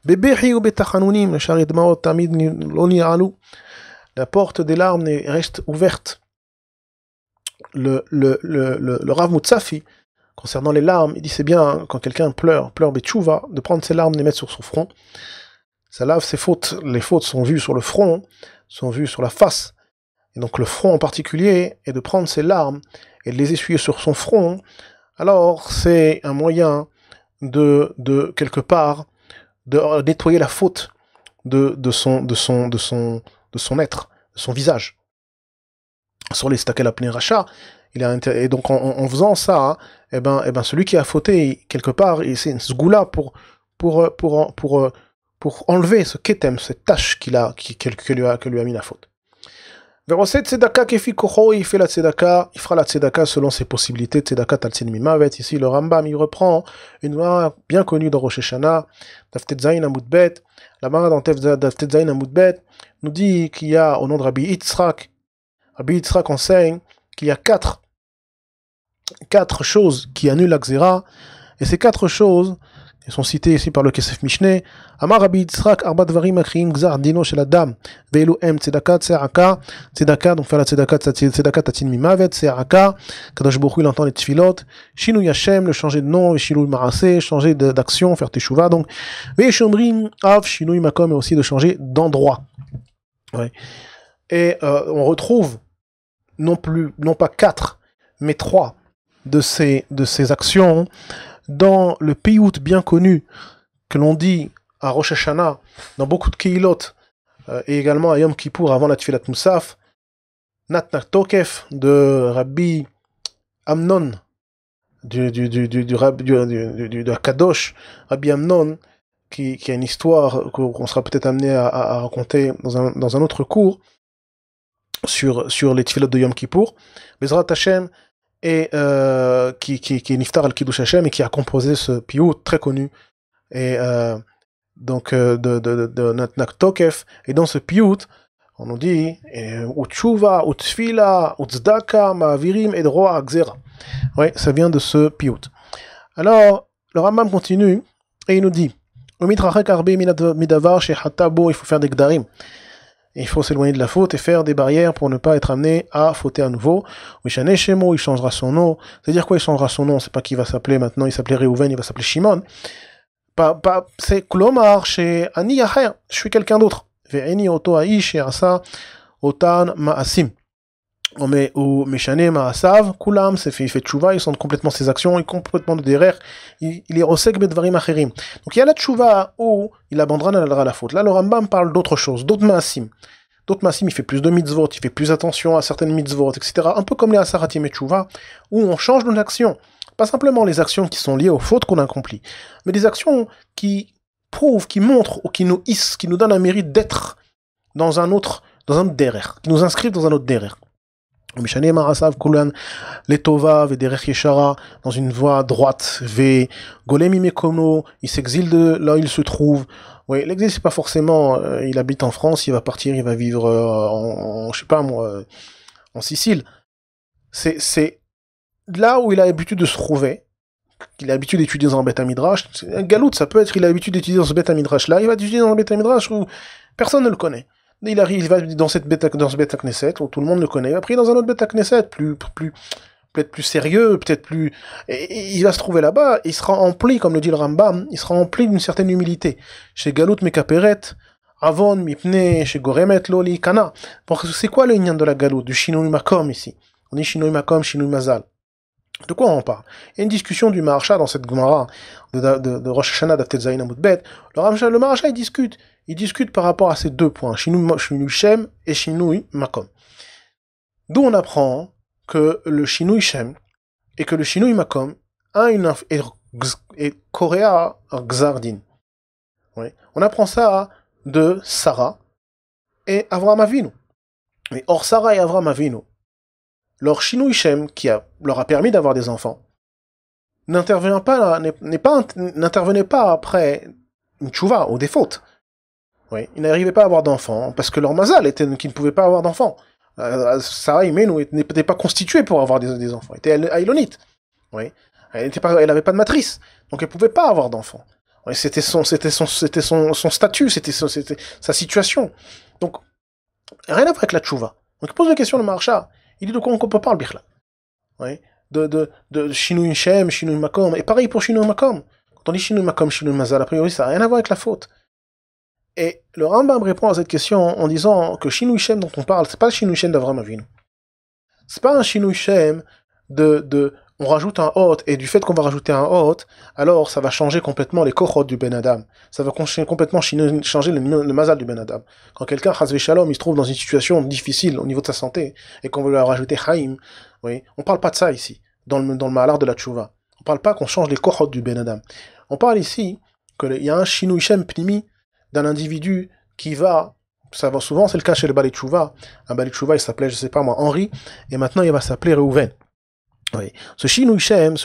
Bebechi ou betachanunim, le chari de maot, tamid, loni alou. La porte des larmes reste ouverte. Le Rav Mutsafi, concernant les larmes, il dit c'est bien, hein, quand quelqu'un pleure betchouva, de prendre ses larmes, de les mettre sur son front. Ça lave ses fautes. Les fautes sont vues sur le front, sont vues sur la face. Et donc le front en particulier, et de prendre ses larmes, et de les essuyer sur son front, alors c'est un moyen de quelque part, de nettoyer la faute de son être, de son visage. Sur les stakel apné racha, et donc en faisant ça, eh ben celui qui a fauté quelque part, c'est une sgoula pour enlever ce ketem, cette tâche que lui a mis la faute. Verset tzedaka kefi kocho, il fait la tzedaka, il fera la tzedaka selon ses possibilités. Tzedaka taltsin mimavet. Ici, le Rambam, il reprend une mara bien connue dans Rosh Hashanah, Daftet Zayin Amud Bet. La mara dans Daftet Zayin Amud Bet nous dit qu'il y a, au nom de Rabbi Yitzhak enseigne qu'il y a quatre choses qui annulent la Xéra, et ces quatre choses ils sont cités ici par le Kesef Mishneh. Amar Rabbi Yitzhak, Arba Dvarim Akriim Gzar Dino Shel Adam, Ve'elu Em Tzedaka Tzedaka, Tzedaka, donc faire la Tzedaka, Tzedaka Tatin Mimavet, Tzedaka, Kadosh Baruch Hu, il entend les tfilot, Shinui Hashem, le changer de nom, Shinui Maraseh, changer d'action, faire Teshuvah, donc, Ve'eshomrim Av, Shinui Makom, et aussi de changer d'endroit. Ouais. Et on retrouve non pas 4, mais 3 de ces actions dans le piyut bien connu que l'on dit à Rosh Hashanah, dans beaucoup de Kehilot, et également à Yom Kippour avant la Tfilat Moussaf, Natna Tokef de Rabbi Amnon, du Kadosh, Rabbi Amnon, qui a une histoire qu'on sera peut-être amené à raconter dans un autre cours sur les Tfilot de Yom Kippour, Bezrat Hashem, et qui est Niftar al-Kiddush Hashem, et qui a composé ce piyut très connu, et donc de Natnak Tokef, et dans ce piyut, on nous dit Utshuva, Utsfila, Utzdaka, Ma'avirim, et Droa Gzera. Oui, ça vient de ce piyut. Alors, le Rambam continue, et il nous dit Umitrachek arbe midavar shehatabo, il faut faire des gdarim. Il faut s'éloigner de la faute et faire des barrières pour ne pas être amené à fauter à nouveau. Mishane Shemo, il changera son nom. C'est-à-dire quoi, il changera son nom? C'est pas qu'il va s'appeler maintenant, il s'appelait Reuven, il va s'appeler Shimon. C'est Klomar, chez Ani Yaher, je suis quelqu'un d'autre. Ve'eni oto aish asa otan ma'asim. Ou Mishane ma'asav, kulam, il fait tchouva, il sent complètement ses actions, il complètement de derrière, il est osek bedvarim acherim. Donc il y a la tchouva où il abandonnera la faute. Là, le Rambam parle d'autre chose, d'autres ma'asim. D'autres ma'asim, il fait plus de mitzvot, il fait plus attention à certaines mitzvot, etc. Un peu comme les asaratim et tchouva, où on change nos actions. Pas simplement les actions qui sont liées aux fautes qu'on accomplit, mais des actions qui prouvent, qui montrent, ou qui nous hissent, qui nous donnent un mérite d'être dans un autre derrière, qui nous inscrivent dans un autre derrière. Mishane Marasav Kulan, Letova, Vederech Yeshara, dans une voie droite, V, Golem Imekono, il s'exile de là où il se trouve. Oui, l'exil, c'est pas forcément, il habite en France, il va partir, il va vivre je sais pas moi, en Sicile. C'est là où il a l'habitude de se trouver, qu'il a l'habitude d'étudier dans un Beth Midrash. Un galout, ça peut être, il a l'habitude d'étudier dans ce Beth Midrash là, il va étudier dans un Beth Midrash où personne ne le connaît. Il arrive, il va dans ce Beth Knesset où tout le monde le connaît. Après, dans un autre Beth Knesset, peut-être plus sérieux, peut-être plus, et il va se trouver là-bas, il sera empli, comme le dit le Rambam, il sera empli d'une certaine humilité. Chez Galout Mekaperet, Avon, Mipne, chez Goremet, Loli, Kana. Parce que c'est quoi le lien de la Galout, du Shinui Makom ici? On dit Shinui Makom, Shinui Mazal. De quoi on parle? Il y a une discussion du Maharsha dans cette Gemara de Rosh Hashanah d'Aftet Zayin Amud Bet. Le Maharsha, il discute par rapport à ces deux points, Shinui Shem et Shinui Makom. D'où on apprend que le Shinui Shem et que le Shinui Makom a est Korea Gzardin. Oui. On apprend ça de Sarah et Avraham Avinu. Mais or Sarah et Avraham Avinu, leur Shinui Shem, qui leur a permis d'avoir des enfants, n'intervenait pas après une tchouva ou des fautes. Oui, ils n'arrivaient pas à avoir d'enfants, parce que leur mazal était qu'ils ne pouvaient pas avoir d'enfants. Sarah Imenu n'était pas constituée pour avoir des enfants, elle était aïlonite. Oui. Elle n'avait pas de matrice, donc elle ne pouvait pas avoir d'enfants. Oui, c'était son statut, c'était sa situation. Donc, rien à voir avec la tchouva. Donc il pose la question de Maharsha. Il dit de quoi on peut parler, Bichla. Oui. De Shinui Shem, Shinui Makom. Et pareil pour Shinui Makom. Quand on dit Shinui Makom, Shinui Mazal, a priori, ça n'a rien à voir avec la faute. Et le Rambam répond à cette question en disant que Shinui Shem dont on parle, c'est pas le Shinui Shem d'Avraham Avinu. C'est pas un Shinui Shem on rajoute un hot, et du fait qu'on va rajouter un hot, alors ça va changer complètement les kochot du Ben Adam. Ça va complètement changer le mazal du Ben Adam. Quand quelqu'un, Chazve Shalom, il se trouve dans une situation difficile au niveau de sa santé, et qu'on veut lui rajouter Chaim, oui, on parle pas de ça ici, dans le malar de la tchouva. On parle pas qu'on change les kochot du Ben Adam. On parle ici qu'il y a un Shinui Shem Pnimi d'un individu qui va, ça va souvent, c'est le cas chez le Balei Tchouva. Un Balei Tchouva, il s'appelait, je sais pas moi, Henri, et maintenant il va s'appeler Reuven. Oui. Ce Shinui Shem,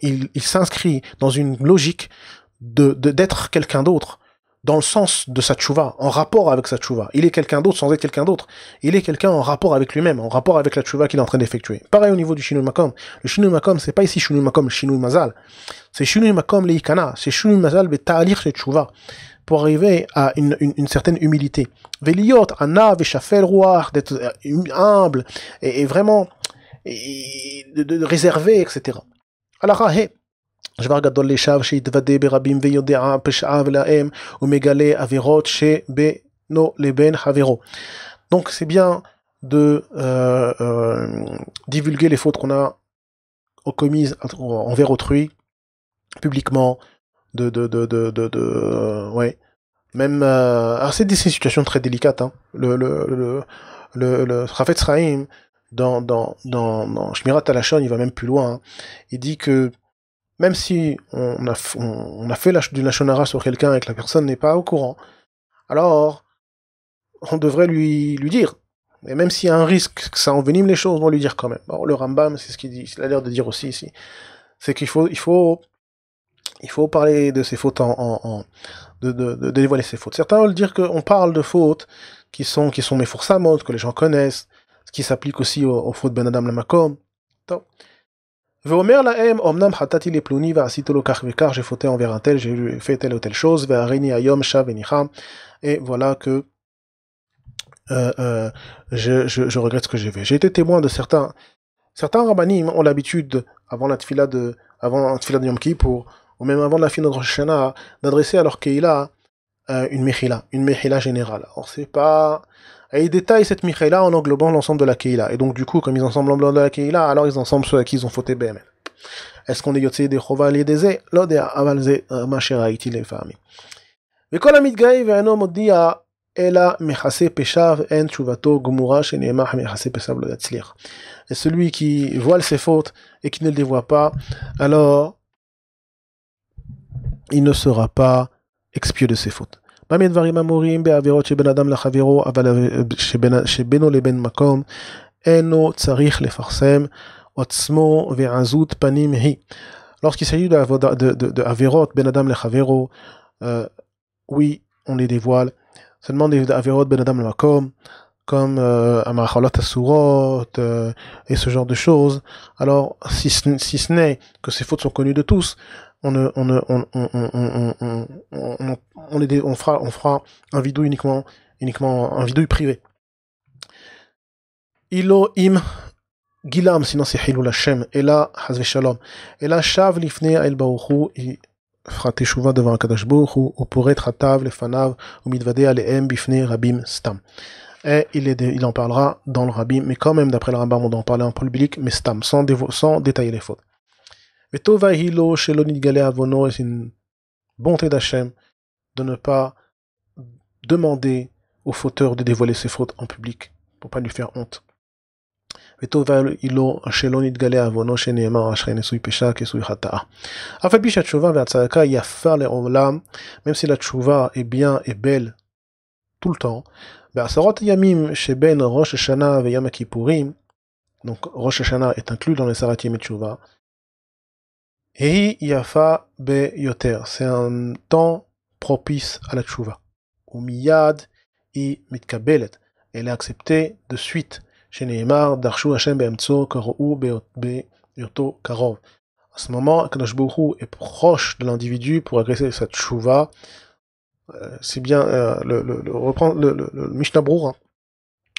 il s'inscrit dans une logique d'être quelqu'un d'autre dans le sens de sa tchouva, en rapport avec sa tchouva. Il est quelqu'un d'autre sans être quelqu'un d'autre. Il est quelqu'un en rapport avec lui-même, en rapport avec la tchouva qu'il est en train d'effectuer. Pareil au niveau du Shinui Makom. Le Shinui Makom, c'est pas ici Shinui Makom, le Shinui Mazal. C'est Shinui Makom Leikana. C'est Shinui Mazal Beta'alir chez tchouva. Pour arriver à une certaine humilité. Veliot, Anna, Veshafel Ruach, d'être humble, et vraiment, de réserver, etc. Alors, דבר גדול לשווא שהתוודה ברבים ויודע פשעיו להם ומגלה עבירות שבינו לבין חברו. Donc c'est bien de divulguer les fautes qu'on a commises envers autrui publiquement, ouais. Même alors c'est des situations très délicates, hein. Le Chafetz Chaim dans Shmirat Halashon, il va même plus loin, hein. Il dit que même si on a fait du Lashon Hara sur quelqu'un et que la personne n'est pas au courant, alors on devrait lui dire. Et même s'il y a un risque que ça envenime les choses, on doit lui dire quand même. Alors, le Rambam, c'est ce qu'il dit, il a l'air de dire aussi ici, c'est qu'il faut parler de ses fautes de dévoiler ses fautes. Certains veulent dire qu'on parle de fautes qui sont mefoursamot, que les gens connaissent, ce qui s'applique aussi aux fautes ben adam lamakom. ואומר להם, אמנם חטאתי לפלוני ועשיתי לו כך וכך, j'ai fauté envers un tel, j'ai fait telle ou telle chose, והריני היום שב וניחם, et voilà que je regrette ce que j'ai fait. J'ai été témoin de certains rabbanim ont l'habitude, avant la tfila de Yom Kippour, ou même avant la fin de Rosh Hashanah, d'adresser à leur keila une mechila générale. Alors c'est pas... Et ils détaillent cette mechila en englobant l'ensemble de la keila. Et donc du coup, comme ils ensemble l'ensemble de la keila, alors ils ensemble ceux à qui ils ont fauté BML. Est-ce qu'on est yotse des chova l'idézé? L'odea avalze machera iti les familles. וכל המתגאה ואינו מודיע אלא מכסה פשעיו אין תשובתו גמורה שנאמר מכסה פשעיו לא יצליח. Et celui qui voile ses fautes et qui ne le dévoie pas, alors il ne sera pas expié de ses fautes. במה דברים אמורים בעבירות שבין אדם לחברו, אבל שבינו לבין מקום, אינו צריך לפרסם עוצמו ועזות פנים היא. Lorsqu'il s'agit de avirot ben adam lechavero, oui, on les dévoile. Seulement des avirot ben adam lemakom, comme amachalot asurot et ce genre de choses. Alors, si ce n'est que ces fautes sont connues de tous, on fera un vidou uniquement un vidou privé. Ilo im gilam, sinon c'est hilul Hashem, et là, hazve shalom, et là, shav lifnei el baruchu, il fera teshuva devant Akadosh Baruchu, ou pour être hatav lefanav, ou mitvade alehem bifnei rabim stam. Et il en parlera dans le Rabbi, mais quand même, d'après le Rambam, on doit en parler en public, mais stam, sans détailler les fautes. Vetova hilo shelo nidgale avono, c'est une bonté d'Hachem de ne pas demander au fauteur de dévoiler ses fautes en public, pour pas lui faire honte. Vetova hilo shelo nidgale avono, sheneemar ashrei nesui pesha kesui chata'a. Afal pi shatshova ve'atzadaka yafa le'olam, même si la tchouva est bien et belle tout le temps, בעשרות ימים שבין ראש השנה ויום הכיפורים, donc ראש השנה est inclus dans les 40 ימי תשובה, היא יפה ביותר, c'est un temps propice à la תשובה, ומיד היא מתקבלת, elle est acceptée de suite, שנאמר דרשו השם באמצעו קראו בהיותו קרוב. À ce moment, הקדוש ברוך הוא est proche de l'individu pour agresser sa tchouva. C'est bien reprendre le Mishnah Brura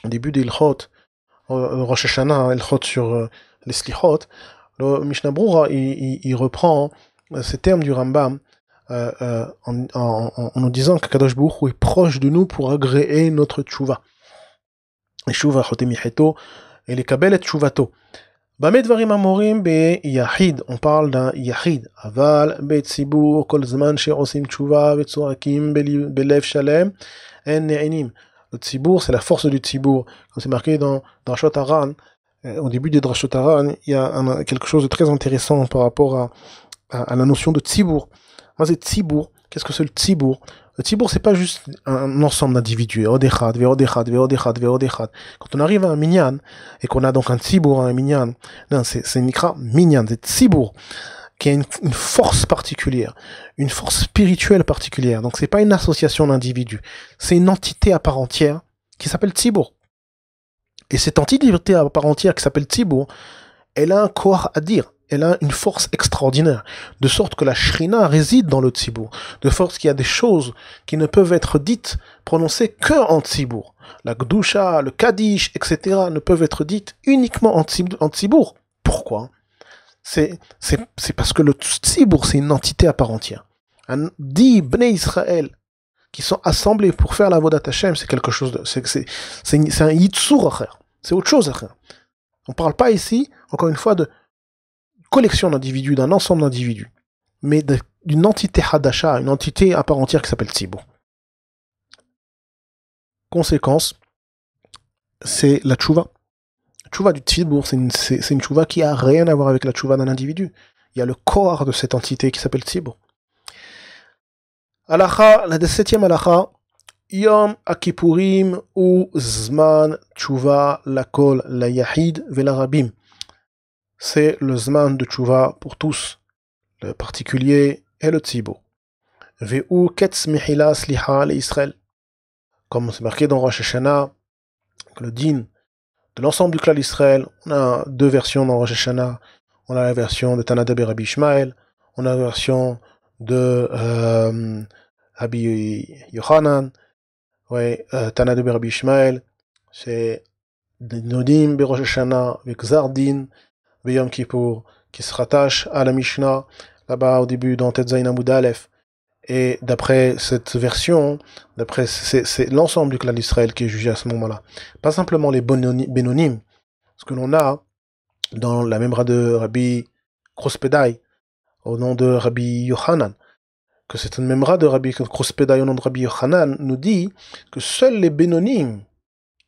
au début des Ilchot, Rosh Hashanah, Ilchot sur les Slichot. Le Mishnah Brura il reprend ces termes du Rambam en nous disant que Kadosh Baruch Hu est proche de nous pour agréer notre tchouva. Et tchouva chotemicheto et les kabel et tchouvato. במה דברים אמורים ביחיד, on parle d'un יחיד, אבל בציבור כל זמן שעושים תשובה וצועקים בלב שלם, אין נענים. Le ציבור, c'est la force du ציבור. Comme c'est marqué dans Drashot Haran, au début des Drashot Haran, il y a quelque chose de très intéressant par rapport à la notion de ציבור. Moi, c'est ציבור. Qu'est-ce que c'est le ציבור? Le tzibur, c'est pas juste un ensemble d'individus. Odechad, veodechad, veodechad, veodechad. Quand on arrive à un minyan, et qu'on a donc un tzibur, un minyan, non, c'est nikra minyan, c'est tzibur. qui a une force particulière, une force spirituelle particulière. Donc c'est pas une association d'individus, c'est une entité à part entière qui s'appelle Tzibour. Et cette entité à part entière qui s'appelle Tzibour, elle a un corps à dire, elle a une force extraordinaire, de sorte que la Shrina réside dans le Tzibour, de sorte qu'il y a des choses qui ne peuvent être dites, prononcées que en Tzibour. La Gdusha, le Kaddish, etc. ne peuvent être dites uniquement en Tzibour. Pourquoi ? C'est parce que le Tzibour, c'est une entité à part entière. 10 Bnei Israël qui sont assemblés pour faire la Vodat Hashem, c'est quelque chose de... C'est un Yitzur acher. C'est autre chose acher. On ne parle pas ici, encore une fois, de collection d'individus, d'un ensemble d'individus, mais d'une entité Hadasha, une entité à part entière qui s'appelle Tzibour. Conséquence, c'est la tchouva. La tchouva du Tzibour, c'est une tchouva qui a rien à voir avec la tchouva d'un individu. Il y a le corps de cette entité qui s'appelle Tzibour. Alacha, la 7e alacha, Yom Akipurim ou Zman Tchouva Lakol la Yahid Velarabim. C'est le Zman de Tchouva pour tous, le particulier et le Tzibour. Ve'u Ketz Mechila Sliha l'Israël. Comme c'est marqué dans Rosh Hashanah, le din de l'ensemble du clan d'Israël, on a 2 versions dans Rosh Hashanah. On a la version de Tanadab et Rabbi Ishmael, on a la version de Rabbi Yochanan, ouais, Tanadab et Rabbi Ishmael, c'est Nodim be Rosh Hashanah, avec Zardin, be Yom Kippour, qui se rattache à la Mishnah, là-bas au début dans Tetzain Amud Aleph. Et d'après cette version, c'est l'ensemble du clan d'Israël qui est jugé à ce moment-là. Pas simplement les Bénonim, ce que l'on a dans la memra de Rabbi Krospedai, au nom de Rabbi Yochanan, que cette memra de Rabbi Krospedai au nom de Rabbi Yochanan nous dit que seuls les Bénonim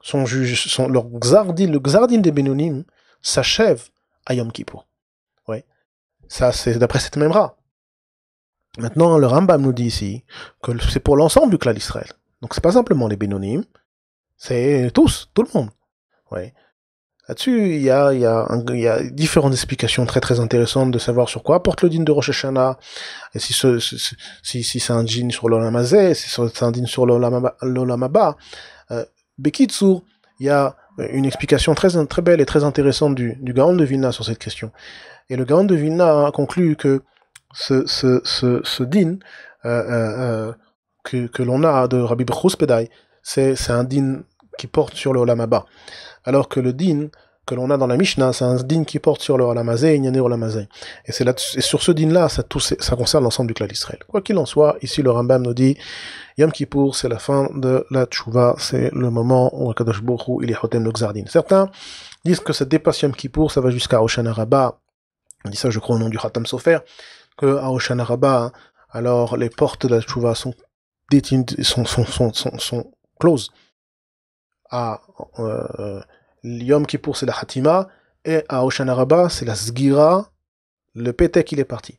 sont juges, le Gzardin des Bénonim s'achève à Yom Kippour. Ouais. Ça, c'est d'après cette memra. Maintenant, le Rambam nous dit ici que c'est pour l'ensemble du clan d'Israël. Donc c'est pas simplement les Bénonim, c'est tous, tout le monde. Ouais. Là-dessus, il y a différentes explications très très intéressantes de savoir sur quoi porte le din de Rosh Hashanah, et si c'est un din sur l'Olam Hazeh, si c'est un din sur l'Olam Haba. Bekitsur, il y a une explication très très belle et très intéressante du Gaon de Vilna sur cette question. Et le Gaon de Vilna a conclu que ce din que l'on a de Rabbi Krospedai, c'est un din qui porte sur le Olam Haba. Alors que le din que l'on a dans la Mishnah, c'est un din qui porte sur le Olam Hazeh, Inyané Olam Hazeh. Et sur ce din-là, ça concerne l'ensemble du clan d'Israël. Quoi qu'il en soit, ici le Rambam nous dit, Yom Kippour, c'est la fin de la tchouva, c'est le moment où Akadosh Baruch Hu, il est Chotem le Gzardin. Certains disent que ça dépasse Yom Kippour, ça va jusqu'à Hoshana Rabbah. On dit ça, je crois, au nom du Khatam Sofer, que à Hoshana Rabbah, alors les portes de la tchouva sont closes. À Yom Kippour, c'est la Hatima, et à Hoshana Rabbah, c'est la Sgira, le pétek, il est parti.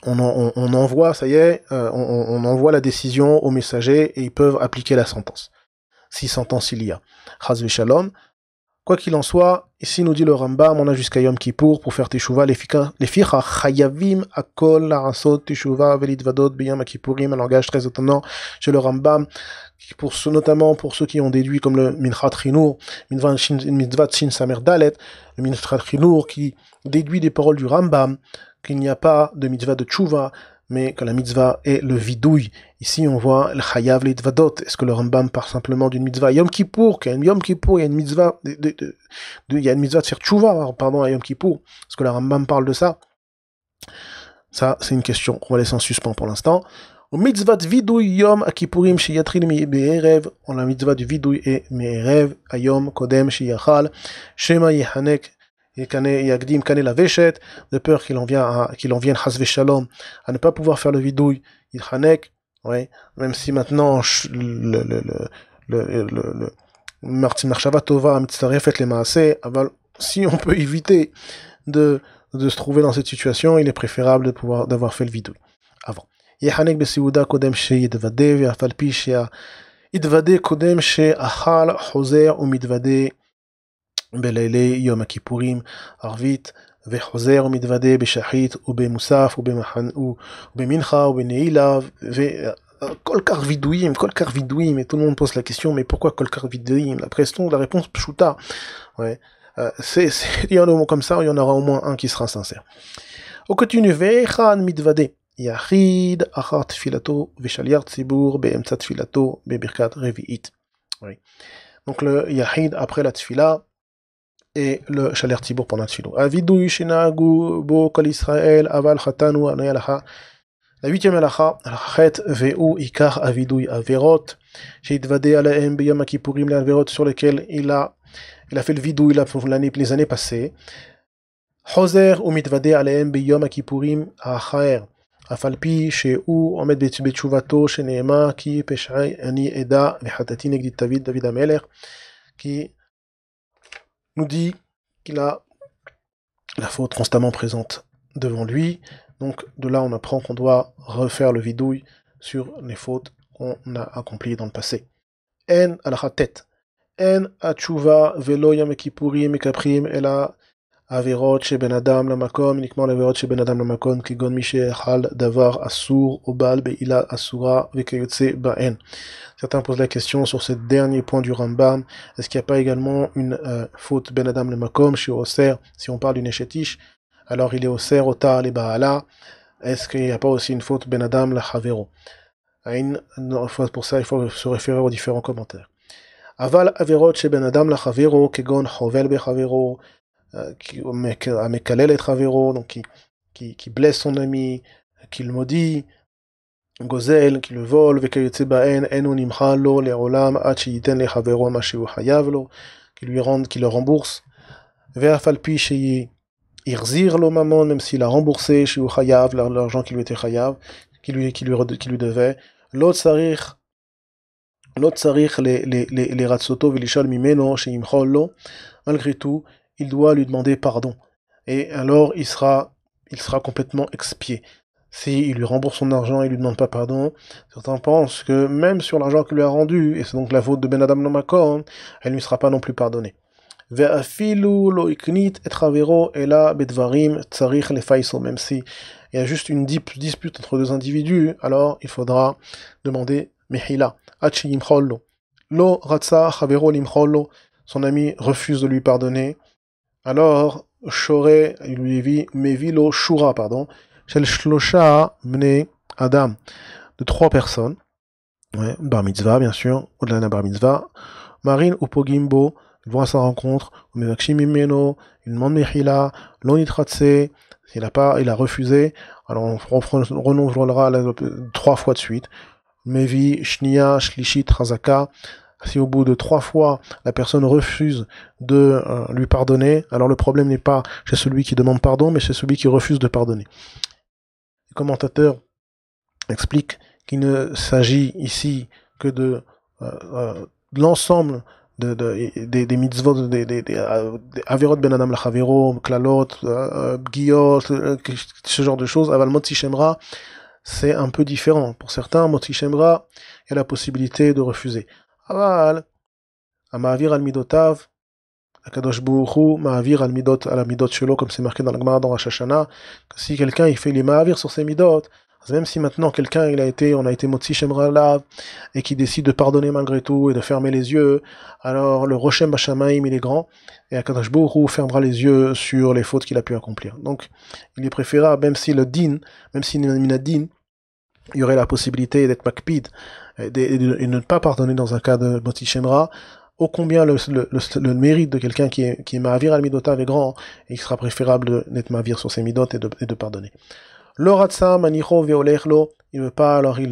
On envoie, ça y est, on envoie la décision aux messagers et ils peuvent appliquer la sentence. Si sentence il y a. Chaz v'shalom. Quoi qu'il en soit, ici nous dit le Rambam, on a jusqu'à Yom Kippour pour faire teshuva, les ficha chayavim akol l'arasot teshuva velitvadot b'yom kippourim, un langage très étonnant chez le Rambam, notamment pour ceux qui ont déduit comme le Minchat Chinour, Mitzvat Shin Samer Dalet, le Minchat Chinour qui déduit des paroles du Rambam qu'il n'y a pas de mitzvah de tchouva, mais que la mitzvah est le vidouille. Ici, on voit le chayav leitvadot. Est-ce que le Rambam parle simplement d'une mitzvah Yom Kippour, Yom Kippour, il y a une mitzvah il y a une mitzvah de faire tchouva, pardon, à Yom Kippour. Est-ce que le Rambam parle de ça? Ça, c'est une question qu'on va laisser en suspens pour l'instant. Au mitzvah de vidouille Yom Akipurim sheyatril me'erev, on la mitzvah du vidouille et me'erev, ayom kodem sheyachal, shema yehanek, et Yagdim Kane la Veshet, de peur qu'il en vienne Chas Veshalom à ne pas pouvoir faire le vidouille, il Hanek, ouais, même si maintenant le Martin Marchavatova Mitzarefet les Maaseh, si on peut éviter de se trouver dans cette situation, il est préférable d'avoir fait le vidouille avant. Yehanek Besiuda Kodem She Yedvade, Ve'afalpi She Yedvade Kodem She Achal Choser ou Midvade Belele Yom Kippourim, Arvit, וחוזר ומתוודה בשחית ובמוסף ובמנחה ובנעילה כל כך vidouim, et tout le monde pose la question, mais pourquoi kolkar vidouim? La réponse pshuta. Ouais. Il y en a comme ça, il y en aura au moins un qui sera sincère. On continue. Ve'echan mitvade yachid achar tfilato v'shaliar tzibur be'emtza tfilato be'birkat revi'it. Oui. Donc le yachid après la tfila et le shaliar tzibur pendant la tfilo. Avidouy shenagu bo kol Israël aval chatanu anay alacha. La 8e halacha, chet ve'u ikar avidouy averot, she'itvade alahem beyom akipurim les averot sur lesquels il a fait le vidouille pour les années passées. Choser ou mitvade alahem beyom akipurim achaer, afalpi she'u omed betchuvato sheneema ki peshai ani eda vechatati negdit David Ameler, qui nous dit qu'il a la faute constamment présente devant lui. Donc de là on apprend qu'on doit refaire le vidouille sur les fautes qu'on a accomplies dans le passé. En alachatet. En atchouva velo yom kippurim mekaprim ela averot sheben adam lamakom, uniquement l'averot sheben adam lamakom kigon mishechal davar asur obal beila asura vekayotse baen. Certains posent la question sur ce dernier point du Rambam. Est-ce qu'il n'y a pas également une faute ben adam lamakom chez Oser? Si on parle d'une échetiche, alors il est Oser otar le baala. Est-ce qu'il n'y a pas aussi une faute ben adam la chavero? Pour ça il faut se référer aux différents commentaires. Aval averot sheben adam la chavero kegon chovel be chavero, amekalel et chavero, donc qui blesse son ami, qui le maudit, gozel, qui le vole, vekayotse baen enu nimcha lo leolam ad sheyiten le chavero ma shehu chayav lo, qui le rembourse, ve'afalpi sheyi irzir lo mamon, même s'il a remboursé shehu chayav l'argent qui lui était chayav, qui lui devait, l'autre sarich les ratsoto velishal mimeno sheimchol lo, malgré tout il doit lui demander pardon, et alors il sera complètement expié. Si il lui rembourse son argent et il lui demande pas pardon, certains pensent que même sur l'argent qu'il lui a rendu, et c'est donc la faute de Ben Adam Nomakon, elle ne lui sera pas non plus pardonnée. Ve'afilu lo iknit et chavero ela bedvarim tsarich lefaiso, même si il y a juste une dispute entre deux individus, alors il faudra demander mehila. Achi yimchollo. Lo ratsa chavero limchollo, son ami refuse de lui pardonner, alors shore lui vit mevilo shura, pardon, shel shlosha bnei adam, de 3 personnes, ouais, bar mitzvah bien sûr, au-delà d'un bar mitzvah, marin ou pogimbo, ils vont à sa rencontre, mevakshim imeno, il demande mehila, lo nitratse, il a refusé, alors on renouvellera 3 fois de suite, mevi shnia shlishit chazaka. Si au bout de 3 fois, la personne refuse de lui pardonner, alors le problème n'est pas chez celui qui demande pardon, mais chez celui qui refuse de pardonner. Le commentateur explique qu'il ne s'agit ici que de l'ensemble des mitzvot, des averot ben adam lachavero, klalot, bgiyot, ce genre de choses. Aval motzi shemra, c'est un peu différent. Pour certains, motzi shemra, il y a la possibilité de refuser. Aval, Ma'avir al-Midotav, Akadosh Baruch Hu, Ma'avir al-Midot, al-Midot Shelo, comme c'est marqué dans la Gemara dans Rosh Hashanah, que si quelqu'un il fait les Ma'avir sur ses Midot, même si maintenant quelqu'un on a été Motzi Shemra Lav, et qui décide de pardonner malgré tout et de fermer les yeux, alors le Roshem Bashamaim il est grand, et Akadosh Baruch Hu fermera les yeux sur les fautes qu'il a pu accomplir. Donc, il est préférable, même si le din, même si Minadin, il y aurait la possibilité d'être makpid et de ne pas pardonner dans un cas de Motzi Shemra, ô combien le mérite de quelqu'un qui est Ma'avir al-Midotav est grand, et il sera préférable d'être Ma'avir sur ses Midot et de pardonner. Lo ratsa manicho veolechlo, il veut pas, alors il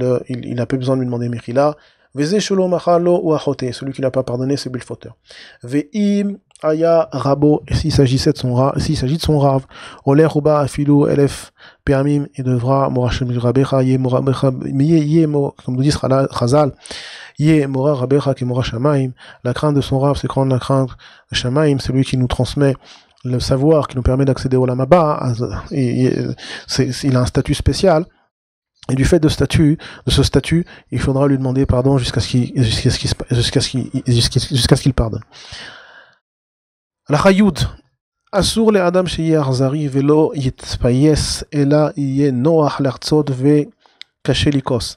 n'a pas besoin de lui demander Mechila. Veze shelo machalo ou achote, celui qui n'a pas pardonné, c'est Bilfoter. Ve'im aya rabo, s'il s'agit de son rave, oler uba afilu elef peamim, il devra morachem rabecha ye comme nous dit Chazal, ye mora rabecha ke mora shamaim. La crainte de son rave, c'est quand la crainte de shamaim, c'est lui qui nous transmet le savoir, qui nous permet d'accéder au Olam Haba. Il a un statut spécial. Et du fait de ce statut, il faudra lui demander pardon jusqu'à ce qu'il pardonne. La Chayoud, Asur le Adam sheyeh arzari velo yitpayes ela yeh noach l'artzot ve caché likos.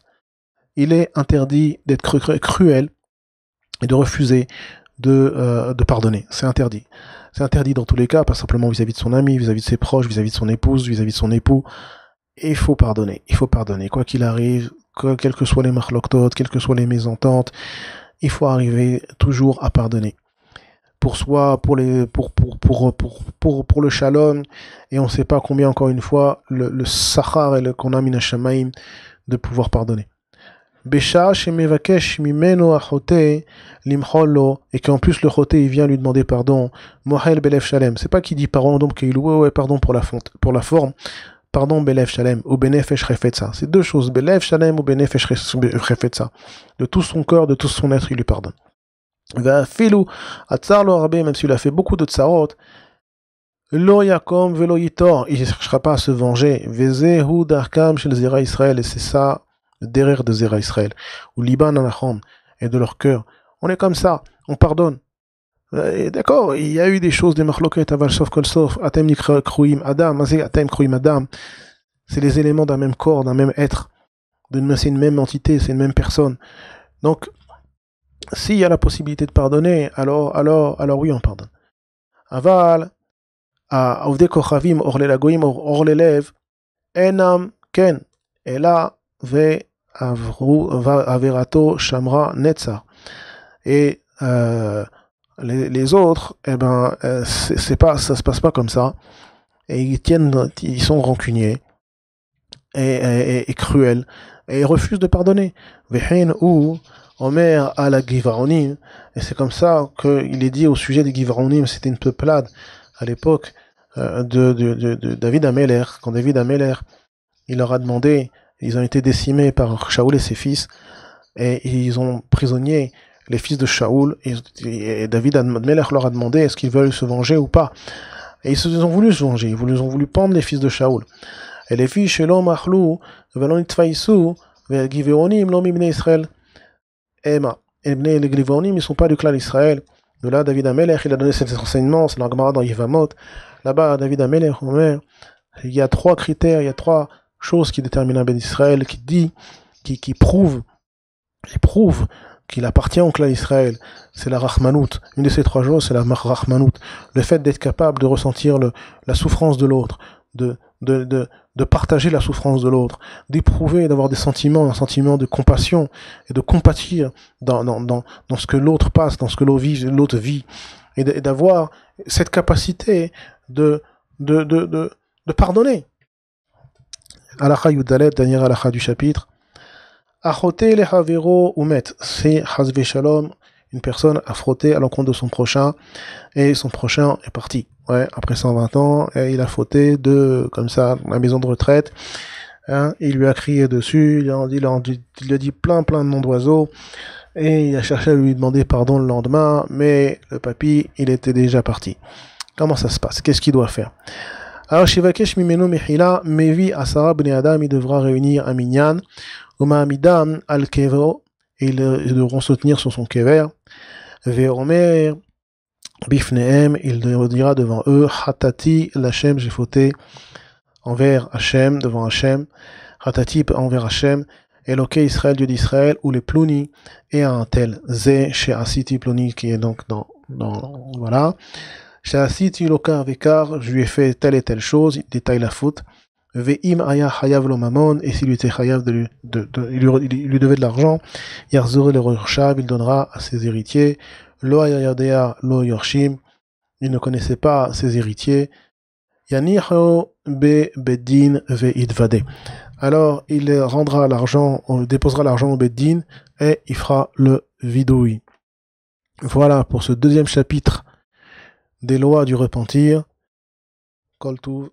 Il est interdit d'être cruel et de refuser de pardonner. C'est interdit. C'est interdit dans tous les cas, pas simplement vis-à-vis de son ami, vis-à-vis de ses proches, vis-à-vis de son épouse, vis-à-vis de son époux. Et il faut pardonner. Il faut pardonner. Quoi qu'il arrive, quelles que soient les marloktot, quelles que soient les mésententes, il faut arriver toujours à pardonner. Pour soi, pour le shalom, et on ne sait pas combien, encore une fois, le sachar et le qu'on a minashamaim de pouvoir pardonner. Besha shemevakesh mimeno achote limcholo, et qu'en plus le choté il vient lui demander pardon. Mohel belef shalem. C'est pas qu'il dit pardon donc qu'il ouais pardon pour la forme. Pardon belef shalem ou benefesh refetza. C'est deux choses. Belef shalem ou benefesh refetza. De tout son corps, de tout son être, il lui pardonne. Va filou atzar lo arbe, même s'il a fait beaucoup de tsarot. Lo yakom velo yitor. Il ne cherchera pas à se venger. Vezehu darkam shel zera Israël, et c'est ça. Derrière de Zera Israël, ou Liban Anachom, et de leur cœur. On est comme ça, on pardonne. D'accord, il y a eu des choses, des marloket, aval sof kol sof, atem nikra kruim adam, azé atem kruim adam. C'est les éléments d'un même corps, d'un même être. C'est une même entité, c'est une même personne. Donc, s'il y a la possibilité de pardonner, alors oui, on pardonne. Aval, à Ovde Kochavim, Orle Lagoim, Orle Lev, Enam, Ken, et là, ve averato shamra netzar. Et les autres, eh ben, c'est pas, ça se passe pas comme ça. Et ils sont rancuniers et cruels et ils refusent de pardonner. Vehin ou Omer à la Givaronim, et c'est comme ça qu'il est dit au sujet des Givaronim, c'était une peuplade à l'époque de David Ameller. Quand David Ameller, il leur a demandé. Ils ont été décimés par Shaoul et ses fils, et ils ont prisonnier les fils de Shaoul, et David Ameller leur a demandé est-ce qu'ils veulent se venger ou pas. Et ils ont voulu se venger, ils ont voulu pendre les fils de Shaoul. Et les fils Shelom Machlou, Velon Itfaïsou, Giveonim, Lom Ibn Israël, Ema. Et les Giveonim, ils ne sont pas du clan d'Israël. De là, David Ameller, il a donné cet enseignement, c'est l'Agmara dans Yevamot. Là-bas, David Ameller, il y a trois critères, il y a trois chose qui détermine un Ben Israël, qui prouve qu'il appartient au clan d'Israël. C'est la Rahmanout. Une de ces trois choses, c'est la Rahmanout. Le fait d'être capable de ressentir la souffrance de l'autre, de partager la souffrance de l'autre, d'éprouver, d'avoir des sentiments, un sentiment de compassion et de compatir dans ce que l'autre passe, dans ce que l'autre vit, et d'avoir cette capacité de pardonner. Alakha Yudalet, dernière alakha du chapitre. Achoté le havero umet, c'est Hazve Shalom, une personne a frotté à l'encontre de son prochain, et son prochain est parti. Ouais, après 120 ans, et il a frotté comme ça, la maison de retraite. Hein, il lui a crié dessus, il lui a dit plein de noms d'oiseaux, et il a cherché à lui demander pardon le lendemain, mais le papy, il était déjà parti. Comment ça se passe? Qu'est-ce qu'il doit faire? Alors, Shivakesh Mimeno Mechila, Mevi Asara Bnei Adam, il devra réunir un minyan, Oma Amidam al Kevo, et ils devront se tenir sur son kever, Veomer Bifnehem, il dira devant eux, Hatati Lachem, j'ai fauté envers Hachem, devant Hachem, Hatati envers Hachem, Eloke Israël, Dieu d'Israël, ou les Plouni, et un tel, Zé, chez Asiti Plouni, qui est donc voilà. Sha'asiti loka vekar, je lui ai fait telle et telle chose, il détaille la faute. Ve'im aya chayav lo mamon, et s'il lui était chayav il lui devait de l'argent, yarzore le rorshav, il donnera à ses héritiers. Lo aya yadea lo yorshim, il ne connaissait pas ses héritiers. Yanicho be bedin ve'idvade. Alors il rendra l'argent, déposera l'argent au beddin et il fera le vidouille. Voilà pour ce deuxième chapitre des lois du repentir. Kol Tuv.